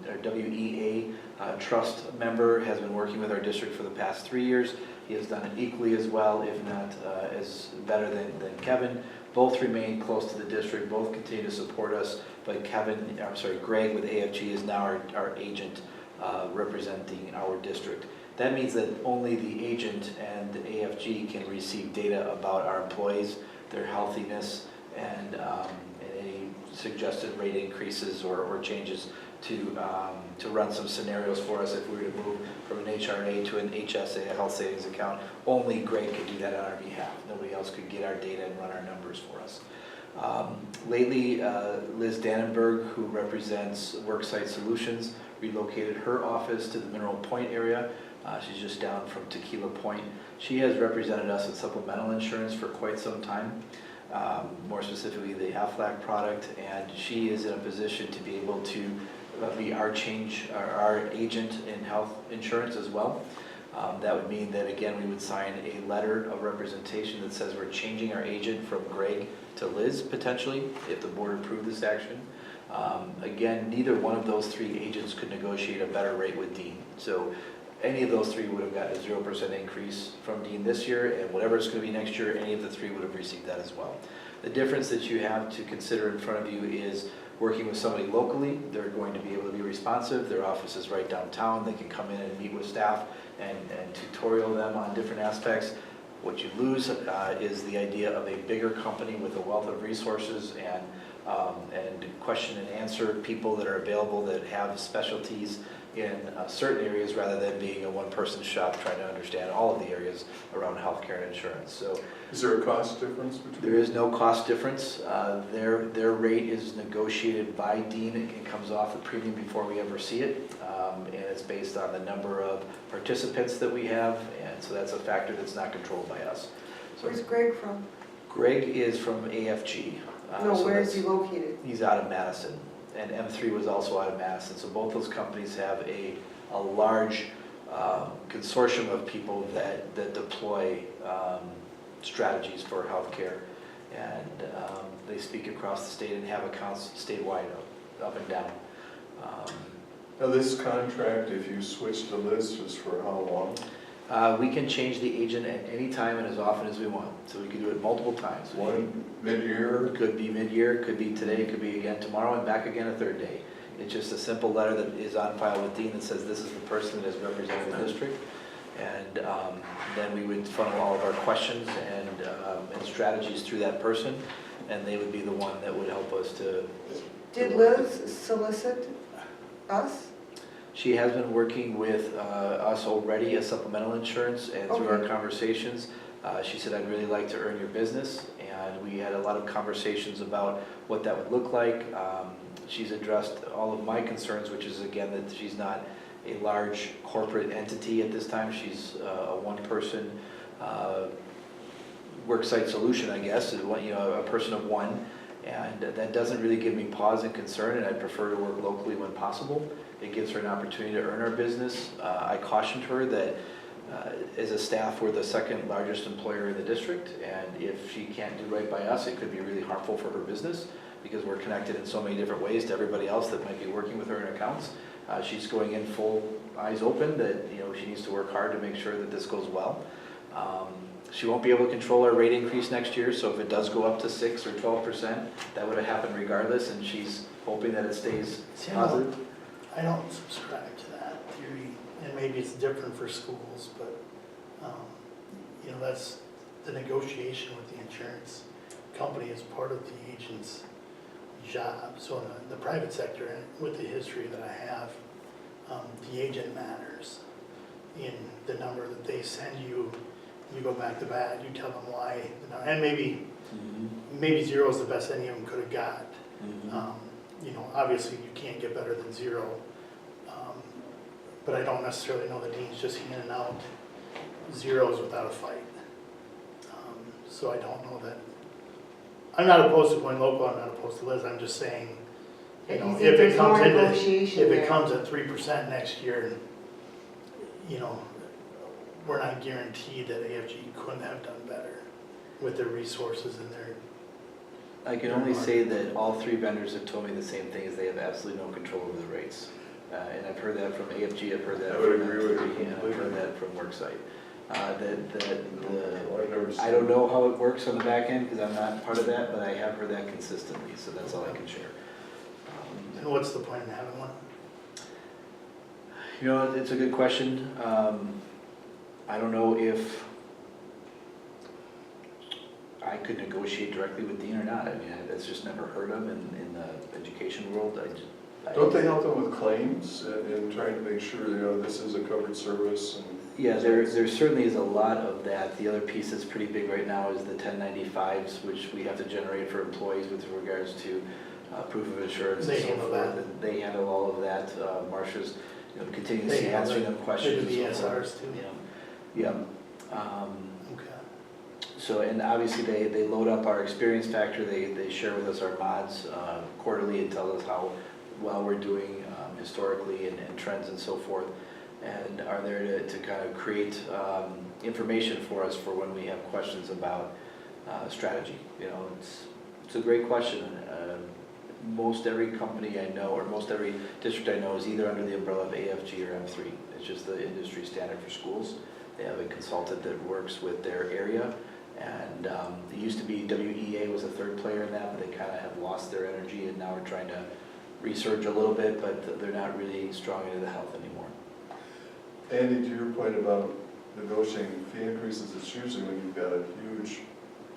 or WEA trust member, has been working with our district for the past 3 years. He has done it equally as well, if not as better than Kevin. Both remain close to the district. Both continue to support us. But Greg with AFG is now our agent representing our district. That means that only the agent and the AFG can receive data about our employees, their healthiness, and any suggested rate increases or changes to run some scenarios for us if we were to move from an HRA to an HSA, a health savings account. Only Greg could do that on our behalf. Nobody else could get our data and run our numbers for us. Lately, Liz Dannenberg, who represents Worksite Solutions, relocated her office to the Mineral Point area. She's just down from Tequila Point. She has represented us in supplemental insurance for quite some time, more specifically the Aflac product, and she is in a position to be able to be our agent in health insurance as well. That would mean that, again, we would sign a letter of representation that says we're changing our agent from Greg to Liz, potentially, if the board approved this action. Again, neither one of those three agents could negotiate a better rate with Dean. So any of those three would have gotten a 0% increase from Dean this year, and whatever it's going to be next year, any of the three would have received that as well. The difference that you have to consider in front of you is working with somebody locally. They're going to be able to be responsive. Their office is right downtown. They can come in and meet with staff and tutorial them on different aspects. What you lose is the idea of a bigger company with a wealth of resources and question and answer people that are available that have specialties in certain areas rather than being a one-person shop trying to understand all of the areas around healthcare and insurance. So Is there a cost difference between? there is no cost difference. Their rate is negotiated by Dean. It comes off the premium before we ever see it. And it's based on the number of participants that we have. And so that's a factor that's not controlled by us. So Where's Greg from? Greg is from AFG. No, so where is that's- he located? He's out of Madison, and M3 was also out of Madison. So both those companies have a large consortium of people that deploy strategies for healthcare, and they speak across the state and have accounts statewide up and down. Now, this contract, if you switch to Liz, is for how long? We can change the agent at any time and as often as we want, so we can do it multiple times. One mid-year? It could be mid-year, could be today, could be again tomorrow, and back again a third day. It's just a simple letter that is on file with Dean that says this is the person that is representing the district. And then we would funnel all of our questions and strategies through that person, and they would be the one that would help us to... Did Liz solicit us? She has been working with us already as supplemental insurance, and through our Okay. conversations, she said, I'd really like to earn your business, and we had a lot of conversations about what that would look like. She's addressed all of my concerns, which is, again, that she's not a large corporate entity at this time. She's a one-person worksite solution, I guess, a person of one, and that doesn't really give me pause and concern, and I'd prefer to work locally when possible. It gives her an opportunity to earn our business. I cautioned her that as a staff, we're the second largest employer in the district, and if she can't do right by us, it could be really harmful for her business because we're connected in so many different ways to everybody else that might be working with her in accounts. She's going in full eyes open that she needs to work hard to make sure that this goes well. She won't be able to control our rate increase next year, so if it does go up to 6 or 12%, that would have happened regardless, and she's hoping that it stays positive. I don't subscribe to that theory, and maybe it's different for schools, but, that's the negotiation with the insurance company is part of the agent's job. So in the private sector, and with the history that I have, the agent matters in the number that they send you. You go back to bat, you tell them why, and maybe 0 is the best any of them could have got. Obviously you can't get better than 0, but I don't necessarily know that Dean's just handing out 0s without a fight. So I don't know that. I'm not opposed to going local. I'm not opposed to Liz. I'm just saying, If you think if there's it comes more into, negotiation if there. it comes at 3% next year, we're not guaranteed that AFG couldn't have done better with their resources and their. I can only say that all 3 vendors have told me the same thing, is they have absolutely no control over the rates. And I've heard that from AFG, I've heard that I would from agree with you M3, and I've heard completely. that from Worksite. I've never I don't know how it works on the back end because I'm not part of that, but I have heard that consistently, so that's all I can share. And what's the point in having one? It's a good question. I don't know if I could negotiate directly with Dean or not. I mean, that's just never heard of in the education world. Don't they help them with claims and trying to make sure, this is a covered service? Yeah, there certainly is a lot of that. The other piece that's pretty big right now is the 1095s, which we have to generate for employees with regards to proof of insurance and They so handle forth. that. And they handle all of that. Marcia's continuously They- answering them questions. they do and so forth. ESRs too. Yeah. Okay. So, and obviously they load up our experience factor, they share with us our mods quarterly and tell us how well we're doing historically and trends and so forth, and are there to kind of create information for us for when we have questions about strategy. You know, it's a great question. Most every company I know, or most every district I know, is either under the umbrella of AFG or M3. It's just the industry standard for schools. They have a consultant that works with their area, and it used to be WEA was a third player in that, but they kind of have lost their energy, and now we're trying to resurge a little bit, but they're not really strong into the health anymore. Andy, to your point about negotiating fee increases, it's usually when you've got a huge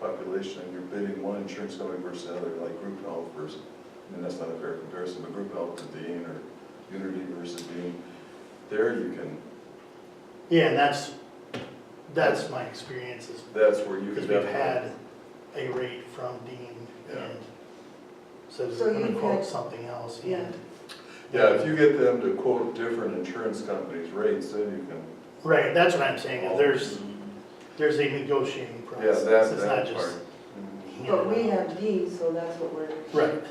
population and you're bidding one insurance company versus the other, like group health versus, I mean, that's not a fair comparison, but group health to Dean or Unity versus Dean, there you can, Yeah, and that's my experience is, that's where you because can we've definitely. had a rate from Dean Yeah. and so So they're gonna you've quote had- something else. Yeah. and- Yeah, if you get them to quote different insurance companies' rates, then you can. Right, that's what I'm saying, is there's a negotiating Yeah, process. that, It's not that just part. But we have Dean, so that's what we're. Right,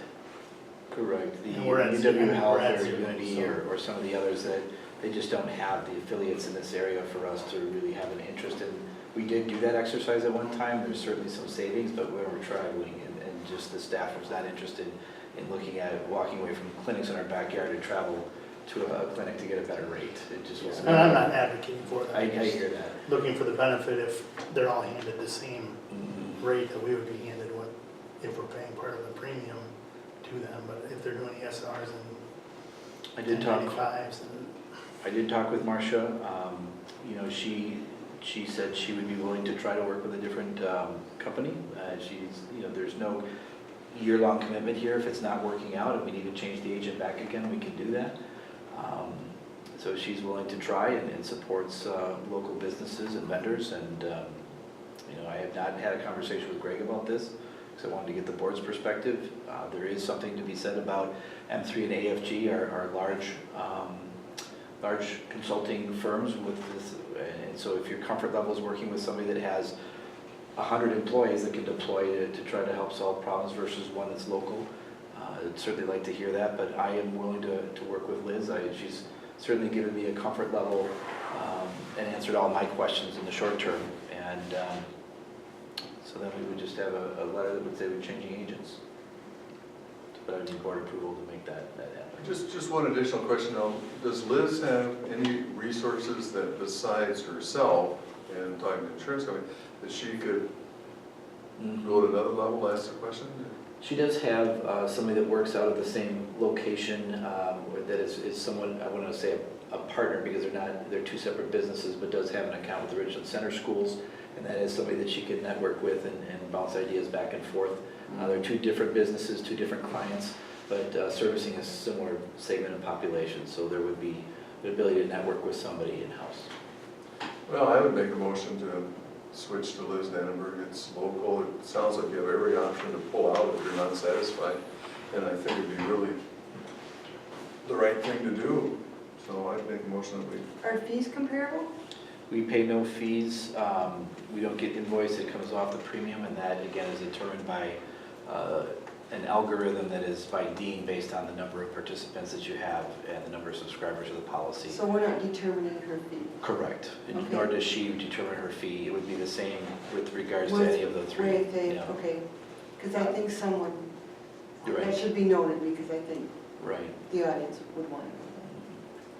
Correct. The And we're at UW zero, Health we're at or zero, Unity so- or some of the others that they just don't have the affiliates in this area for us to really have an interest in. We did do that exercise at one time. There's certainly some savings, but we were traveling and just the staff was not interested in looking at walking away from clinics in our backyard to travel to a clinic to get a better rate. It just wasn't. and I'm not advocating for that. I I'm just hear that. looking for the benefit if they're all handed the same Mhm. rate that we would be handed what, if we're paying part of the premium to them, but if they're doing ESRs I and did talk. 1095s and I did talk with Marcia. You know, she said she would be willing to try to work with a different company. She's, you know, there's no year-long commitment here. If it's not working out and we need to change the agent back again, we can do that. So she's willing to try and supports local businesses and vendors. And, you know, I have not had a conversation with Greg about this because I wanted to get the board's perspective. There is something to be said about M3 and AFG are large consulting firms with this, and so if your comfort level is working with somebody that has 100 employees that can deploy to try to help solve problems versus one that's local, I'd certainly like to hear that, but I am willing to work with Liz. She's certainly given me a comfort level and answered all my questions in the short term, and so then we would just have a letter that would say we're changing agents. But I need board approval to make that happen. Just one additional question though, does Liz have any resources that besides herself and talking to insurance company, that she could go to another level, ask a question? She does have somebody that works out of the same location, that is somewhat, I want to say a partner because they're two separate businesses, but does have an account with the Richland Center Schools, and that is somebody that she can network with and bounce ideas back and forth. They're two different businesses, two different clients, but servicing a similar segment of population, so there would be the ability to network with somebody in-house. Well, I would make a motion to switch to Liz Dannenberg. It's local. It sounds like you have every option to pull out if you're not satisfied. And I think it'd be really the right thing to do. So I'd make a motion that we, Are fees comparable? We pay no fees, we don't get invoiced, it comes off the premium, and that again is determined by an algorithm that is by Dean based on the number of participants that you have and the number of subscribers to the policy. So we're not determining her fee? Correct, Okay. nor does she determine her fee. It would be the same with regards to Once- any of the three. Wait, Yeah. okay, because I think someone, You're that right. should be noted because I think Right. the audience would want to know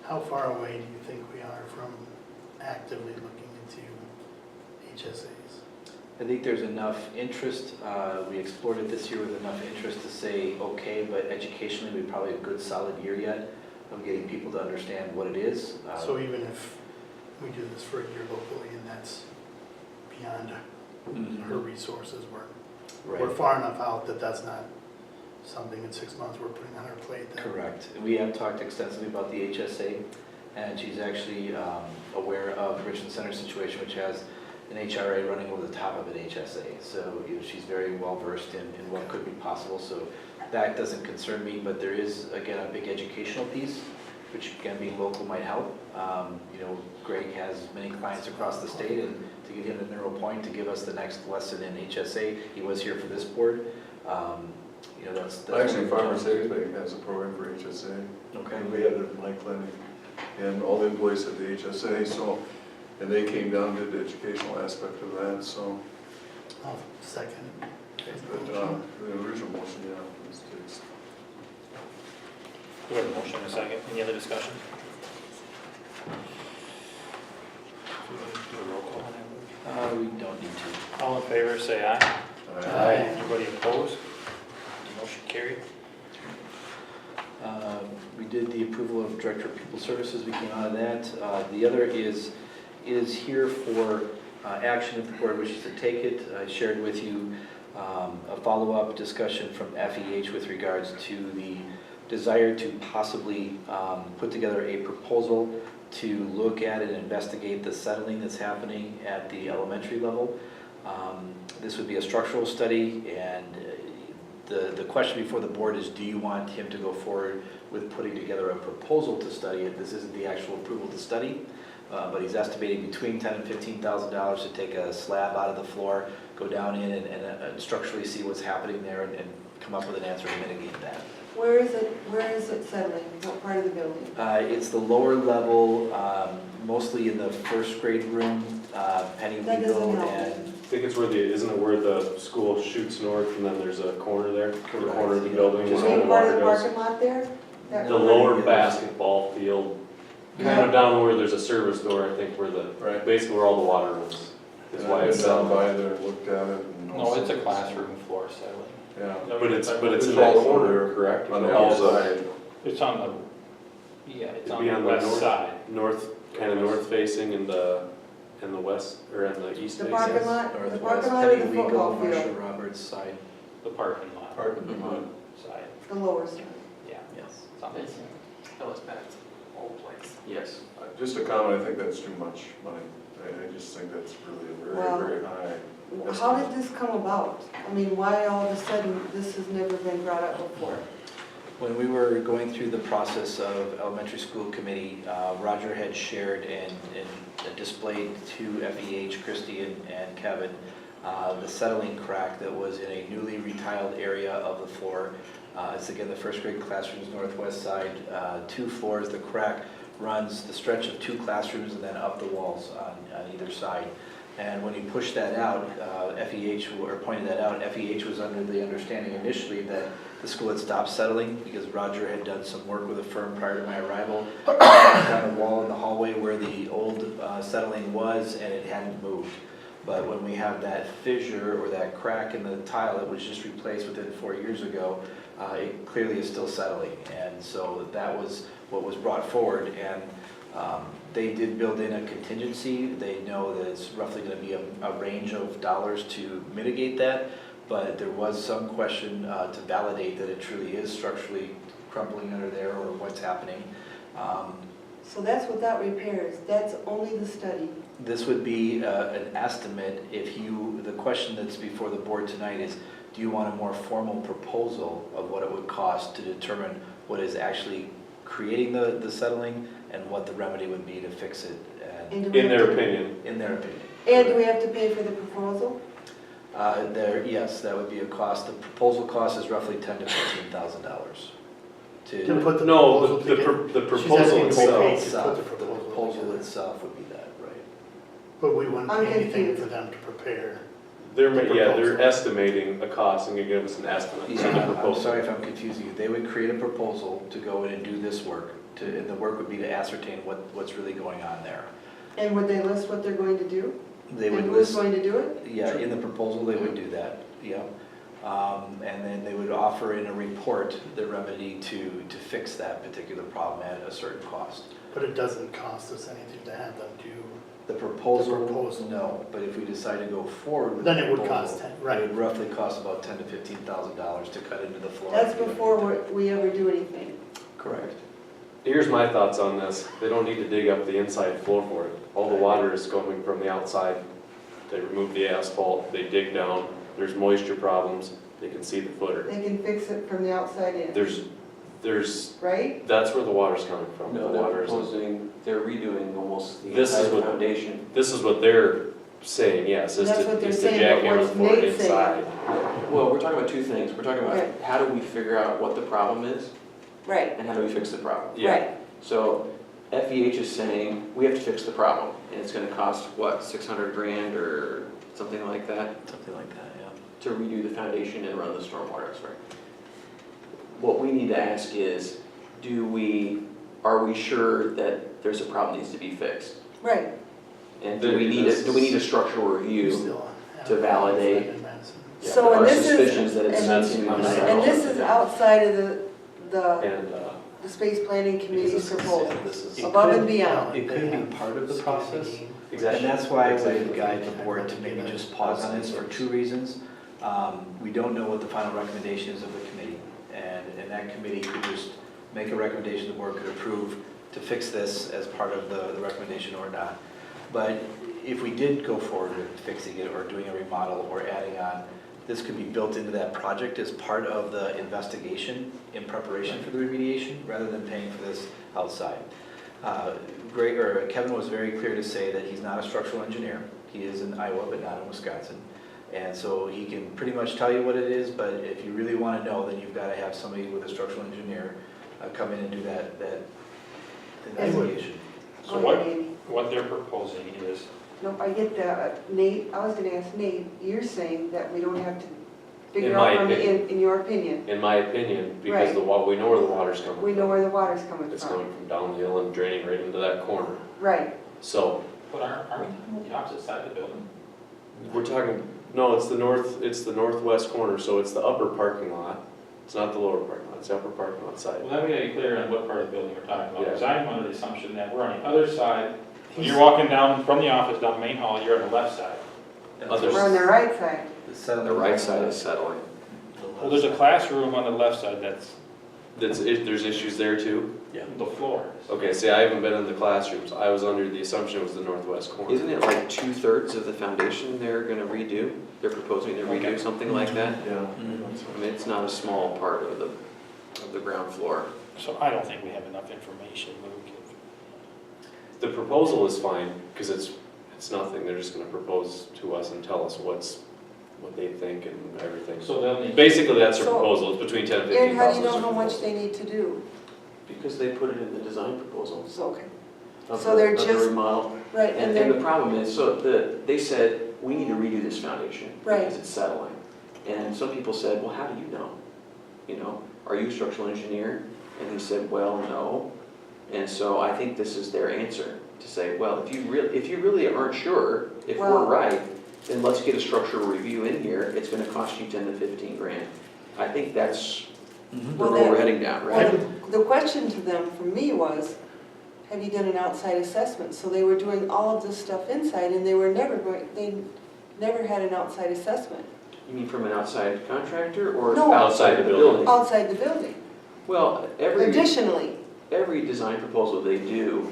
how far away do you think we are from actively looking into HSAs? I think there's enough interest, we explored it this year with enough interest to say, okay, but educationally, we probably a good solid year yet of getting people to understand what it is. So even if we do this for a year locally and that's beyond Mhm. her resources, we're Right. far enough out that that's not something in 6 months we're putting on our plate. that- Correct. We have talked extensively about the HSA, and she's actually aware of the Richland Center situation, which has an HRA running over the top of an HSA. So you know, she's very well versed in what could be possible. So that doesn't concern me, but there is, again, a big educational piece. which again, being local might help. You know, Greg has many clients across the state, and to get him to Mineral Point to give us the next lesson in HSA, he was here for this board. You know, that's Actually, Farmers Aid Bank has a program for HSA. Okay. And we had it in my clinic, and all the employees had the HSA, so, and they came down, did the educational aspect of that, so. I'll second. But the original motion, yeah, was takes. We have a motion and a second. Any other discussion? Do a roll call on that? We don't need to. All in favor, say aye. Aye. Anybody opposed? Motion carried. We did the approval of Director of Pupil Services, we came out of that. The other is here for action if the board wishes to take it. I shared with you a follow-up discussion from FEH with regards to the desire to possibly put together a proposal to look at and investigate the settling that's happening at the elementary level. This would be a structural study, and the question before the board is, do you want him to go forward with putting together a proposal to study it? This isn't the actual approval to study, but he's estimating between $10,000 and $15,000 to take a slab out of the floor, go down in and structurally see what's happening there and come up with an answer to mitigate that. Where is it settling? What part of the building? It's the lower level, mostly in the first grade room, Penny That doesn't Weagle help. and I think it's where isn't it where the school shoots north and then there's a corner there? The Correct. corner of the building Just where Main the part of water the goes. parking lot there? That The corner? lower basketball field, kind of down where there's a service door, I think, where Right. basically where all the water runs. Is And why I've it's been down down. by there and looked at it. And No, it's a classroom floor settling. Yeah. But it's in It's that also corner, there correct? on the All outside. It's on the, yeah, it's It'd on be the on the west north. side. North, kind of north facing in the west, or in the east The facing. parking lot, the Northwest, parking lot or Penny the football Weagle, Marcia field? Roberts side. The parking lot. Parking lot. Side, The lower side. yeah. Yes. It's on this. Old place. Yes. Just a comment, I think that's too much money. I just think that's really a Well, very, very high. How did this come about? I mean, why all of a sudden this has never been brought up before? When we were going through the process of elementary school committee, Roger had shared and displayed to FEH, Christy and Kevin, the settling crack that was in a newly retiled area of the floor. It's again the first grade classrooms, northwest side, 2 floors. The crack runs the stretch of 2 classrooms and then up the walls on either side. And when he pushed that out, pointed that out, FEH was under the understanding initially that the school had stopped settling because Roger had done some work with a firm prior to my arrival, down the wall in the hallway where the old settling was, and it hadn't moved. But when we have that fissure or that crack in the tile that was just replaced within 4 years ago, it clearly is still settling. And so that was what was brought forward. And they did build in a contingency. They know that it's roughly going to be a range of dollars to mitigate that, but there was some question to validate that it truly is structurally crumbling under there or what's happening. So that's without repairs, that's only the study. This would be an estimate if the question that's before the board tonight is, do you want a more formal proposal of what it would cost to determine what is actually creating the settling and what the remedy would be to fix it, And do we In have their to- opinion. in their opinion. And do we have to pay for the proposal? Yes, that would be a cost. The proposal cost is roughly $10,000 to $15,000. To put the No, proposal the together. the She's proposal asking to be itself. paid. Itself, put the the proposal proposal together. itself would be that, right? But we wouldn't I'm pay anything confused. for them to prepare. They're, The yeah, proposal. they're estimating a cost and gonna give us an estimate. So the Yeah, I'm proposal. sorry if I'm confusing you. They would create a proposal to go in and do this work, and the work would be to ascertain what's really going on there. And would they list what they're going to do? They would And who's list, going to do it? yeah, in the proposal, they would do that, yeah. And then they would offer in a report the remedy to fix that particular problem at a certain cost. But it doesn't cost us anything to have them do. The proposal, The proposal. no, but if we decide to go forward with Then the it would proposal, cost 10, right. It would roughly cost about $10,000 to $15,000 to cut into the floor. That's before we ever do anything. Correct. Here's my thoughts on this. They don't need to dig up the inside floor for it. All the water is coming from the outside. They remove the asphalt, they dig down, there's moisture problems, they can see the footer. They can fix it from the outside in. There's There's, right? that's where the water's coming from. No, The they're water's, proposing, they're redoing almost the This is entire what- foundation. this is what they're saying, yes, is That's what to, they're is to saying, but jackhammer the what's floor Nate saying? inside. Well, we're talking about two things. We're talking about Right. how do we figure out what the problem is Right, and how do we fix the problem. Yeah. right. So FEH is saying, we have to fix the problem, and it's gonna cost, what, 600 grand or something like that, Something like that, yeah. to redo the foundation and run the stormwater expert. What we need to ask is, are we sure that there's a problem that needs to be fixed? Right. And do we need a structural You review? still have to validate- in Madison. So, and Our this is- suspicions that it's and that's- continuing to and settle. And this is outside of the And, Space Planning Committee's proposal, this is, above and beyond. It could be part of the process. exactly. And that's why I Exactly. would guide the board to maybe just pause on this for two reasons. We don't know what the final recommendation is of the committee, and that committee could just make a recommendation the board could approve to fix this as part of the recommendation or not. But if we did go forward with fixing it or doing a remodel or adding on, this could be built into that project as part of the investigation in preparation for the remediation, rather than paying for this outside. Kevin was very clear to say that he's not a structural engineer. He is in Iowa, but not in Wisconsin. And so he can pretty much tell you what it is, but if you really want to know, then you've got to have somebody with a structural engineer come in and do that investigation. So Oh, what, yeah, Amy. what they're proposing is, Nope, I get that. Nate, I was gonna ask Nate, you're saying that we don't have to In figure my out, opinion. in your opinion, In my opinion, because Right. the we know where the water's coming from. we know where the water's coming It's from. coming from downhill and draining right into that corner. Right, So, but aren't we talking about the opposite side of the building? we're talking, no, it's the northwest corner, so it's the upper parking lot. It's not the lower parking lot, it's the upper parking lot side. Well, then we gotta be clear on what part of the building we're talking about, Yeah. because I'm under the assumption that we're on the other side. When you're walking down from the office down Main Hall, you're on the left side. Others- we're on the right side. The right side is settling. Well, there's a classroom on the left side that's There's issues there too? the floor. Okay, see, I haven't been in the classrooms. I was under the assumption it was the northwest corner. Isn't it like 2/3 of the foundation they're gonna redo? They're proposing to redo something like that? Yeah. I mean, it's not a small part of the ground floor. So I don't think we have enough information, Luke. The proposal is fine, because it's nothing. They're just gonna propose to us and tell us what they think and everything. So they'll need. Basically, that's their So- proposal. It's between 10 and Aaron, 15,000. how do you know how much they need to do? Because they put it in the design proposal. So, okay, of So the- they're of the just- remodel. right, And and the then, problem is, they said, we need to redo this foundation Right. because it's settling. And some people said, well, how do you know? You know, are you a structural engineer? And he said, well, no. And so I think this is their answer, to say, well, if you really aren't sure if we're Well- right, then let's get a structural review in here. It's gonna cost you 10 to 15 grand. I think that's the Well, road we're that- heading down, well, right? the question to them from me was, have you done an outside assessment? So they were doing all of this stuff inside and they never had an outside assessment, You mean from an outside contractor or No. Outside the building. outside the building, Well, every additionally. design proposal they do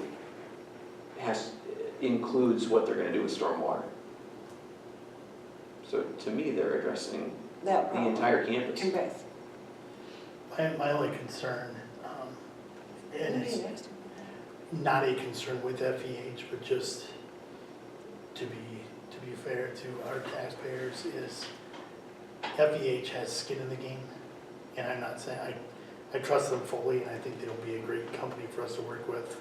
includes what they're gonna do with stormwater. So to me, they're addressing That the problem. entire campus. Campus. My only concern, and it's not a concern with FEH, but just to be fair to our taxpayers, is FEH has skin in the game. And I'm not saying, I trust them fully, and I think they'll be a great company for us to work with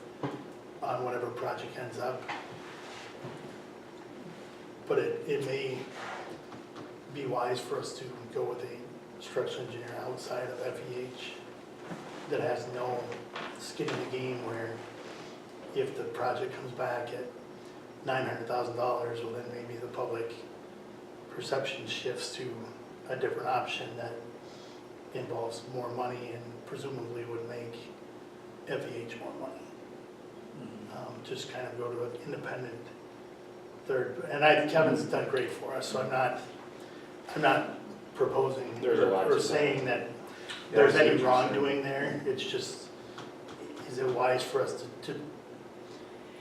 on whatever project ends up. But it may be wise for us to go with a structural engineer outside of FEH that has no skin in the game, where if the project comes back at $900,000, well then maybe the public perception shifts to a different option that involves more money and presumably would make FEH more money. Just kind of go to an independent third, and Kevin's done great for us, so I'm not proposing There's a lot or to saying that Yeah, there's I see any what you're wrongdoing there. It's just, is it wise for us to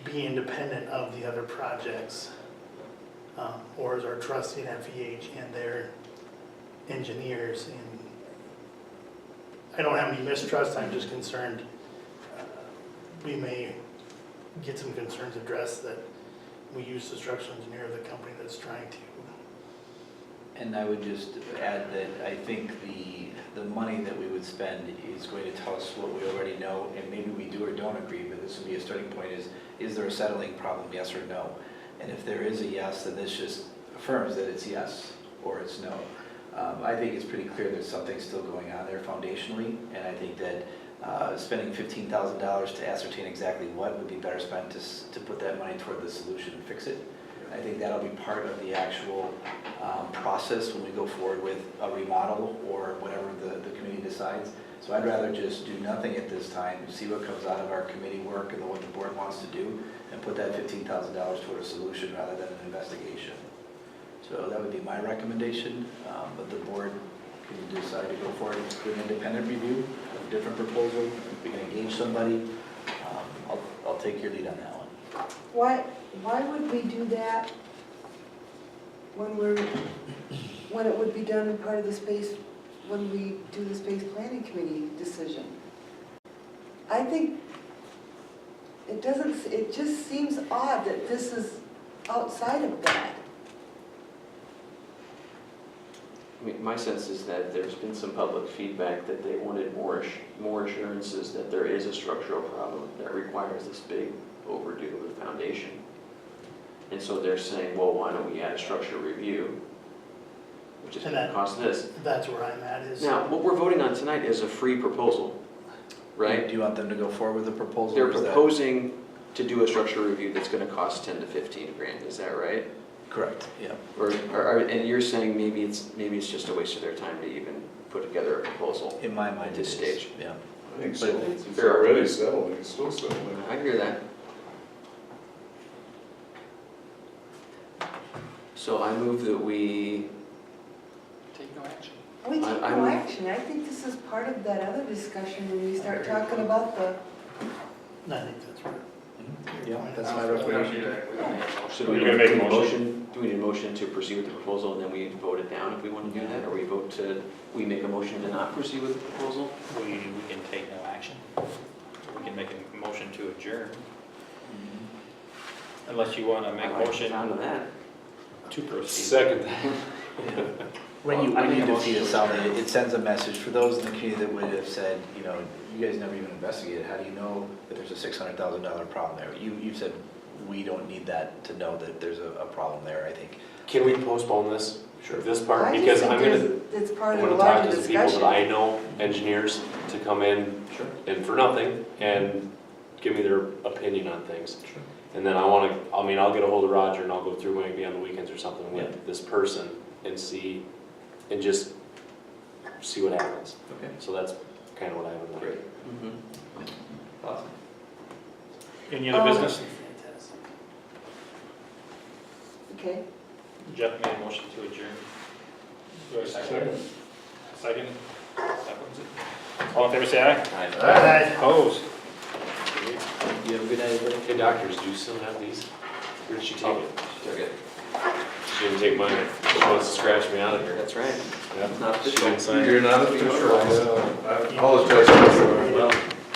be independent of the other projects? Or is our trust in FEH and their engineers? And I don't have any mistrust, I'm just concerned we may get some concerns addressed that we use the structural engineer of the company that's trying to. And I would just add that I think the money that we would spend is going to tell us what we already know, and maybe we do or don't agree, but this would be a starting point is there a settling problem, yes or no? And if there is a yes, then this just affirms that it's yes or it's no. I think it's pretty clear there's something still going on there foundationally, and I think that spending $15,000 to ascertain exactly what would be better spent to put that money toward the solution and fix it. I think that'll be part of the actual process when we go forward with a remodel or whatever the committee decides. So I'd rather just do nothing at this time, see what comes out of our committee work and what the board wants to do, and put that $15,000 toward a solution rather than an investigation. So that would be my recommendation, but the board can decide to go forward with an independent review, a different proposal. If we can engage somebody, I'll take your lead on that one. Why would we do that when it would be done in part of the space, when we do the space planning committee decision? I think it just seems odd that this is outside of that. I mean, my sense is that there's been some public feedback that they wanted more assurances that there is a structural problem that requires this big overdue of a foundation. And so they're saying, well, why don't we add a structural review, which is going to cost this. That's where I'm at is. Now, what we're voting on tonight is a free proposal, right? Do you want them to go forward with the proposal? They're or is that- proposing to do a structural review that's going to cost 10 to 15 grand, is that right? Correct, yeah. And you're saying maybe it's just a waste of their time to even put together a proposal In my mind, at this it is, stage? yeah. I think so. It's already settling, it's still settling. I hear that. So I move that we, Take no action. We take I- no I'm- action. I think this is part of that other discussion when we start talking about the, No, I think that's right. Yeah, that's my We don't recommendation. need a motion. so do we We're gonna make a need motion. do we need a motion to proceed with the proposal and then we vote it down if we want to do that? Or we make a motion to not proceed with the proposal? We can take no action. We can make a motion to adjourn, unless you want to make a I like the motion sound of that. to proceed. Second. When you I think defeat a I'm- sound, it sends a message for those in the community that would have said, you know, you guys never even investigated, how do you know that there's a $600,000 problem there? You said, we don't need that to know that there's a problem there, I think. Can we postpone this, Sure. this part? I just Because think I'm gonna, it's part I'm of the gonna talk larger to the people that I discussion. know, engineers, to come in Sure. and for nothing and give me their opinion on things. Sure. And then I'll get a hold of Roger and I'll go through maybe on the weekends or something with this person and just see what happens. Okay. So that's kind of what I have in mind. Great. Awesome. Any other business? Fantastic. Okay. Jeff made a motion to adjourn. Do I have a second? Second? All in favor, say aye. Aye. Opposed? You have a good night, everybody. Hey, doctors, do you still have these? Where did she take it? Took it. She didn't take mine. She wants to scratch me out of here. That's right. Yeah. Not She official. didn't sign it. You're not official. I apologize. Well,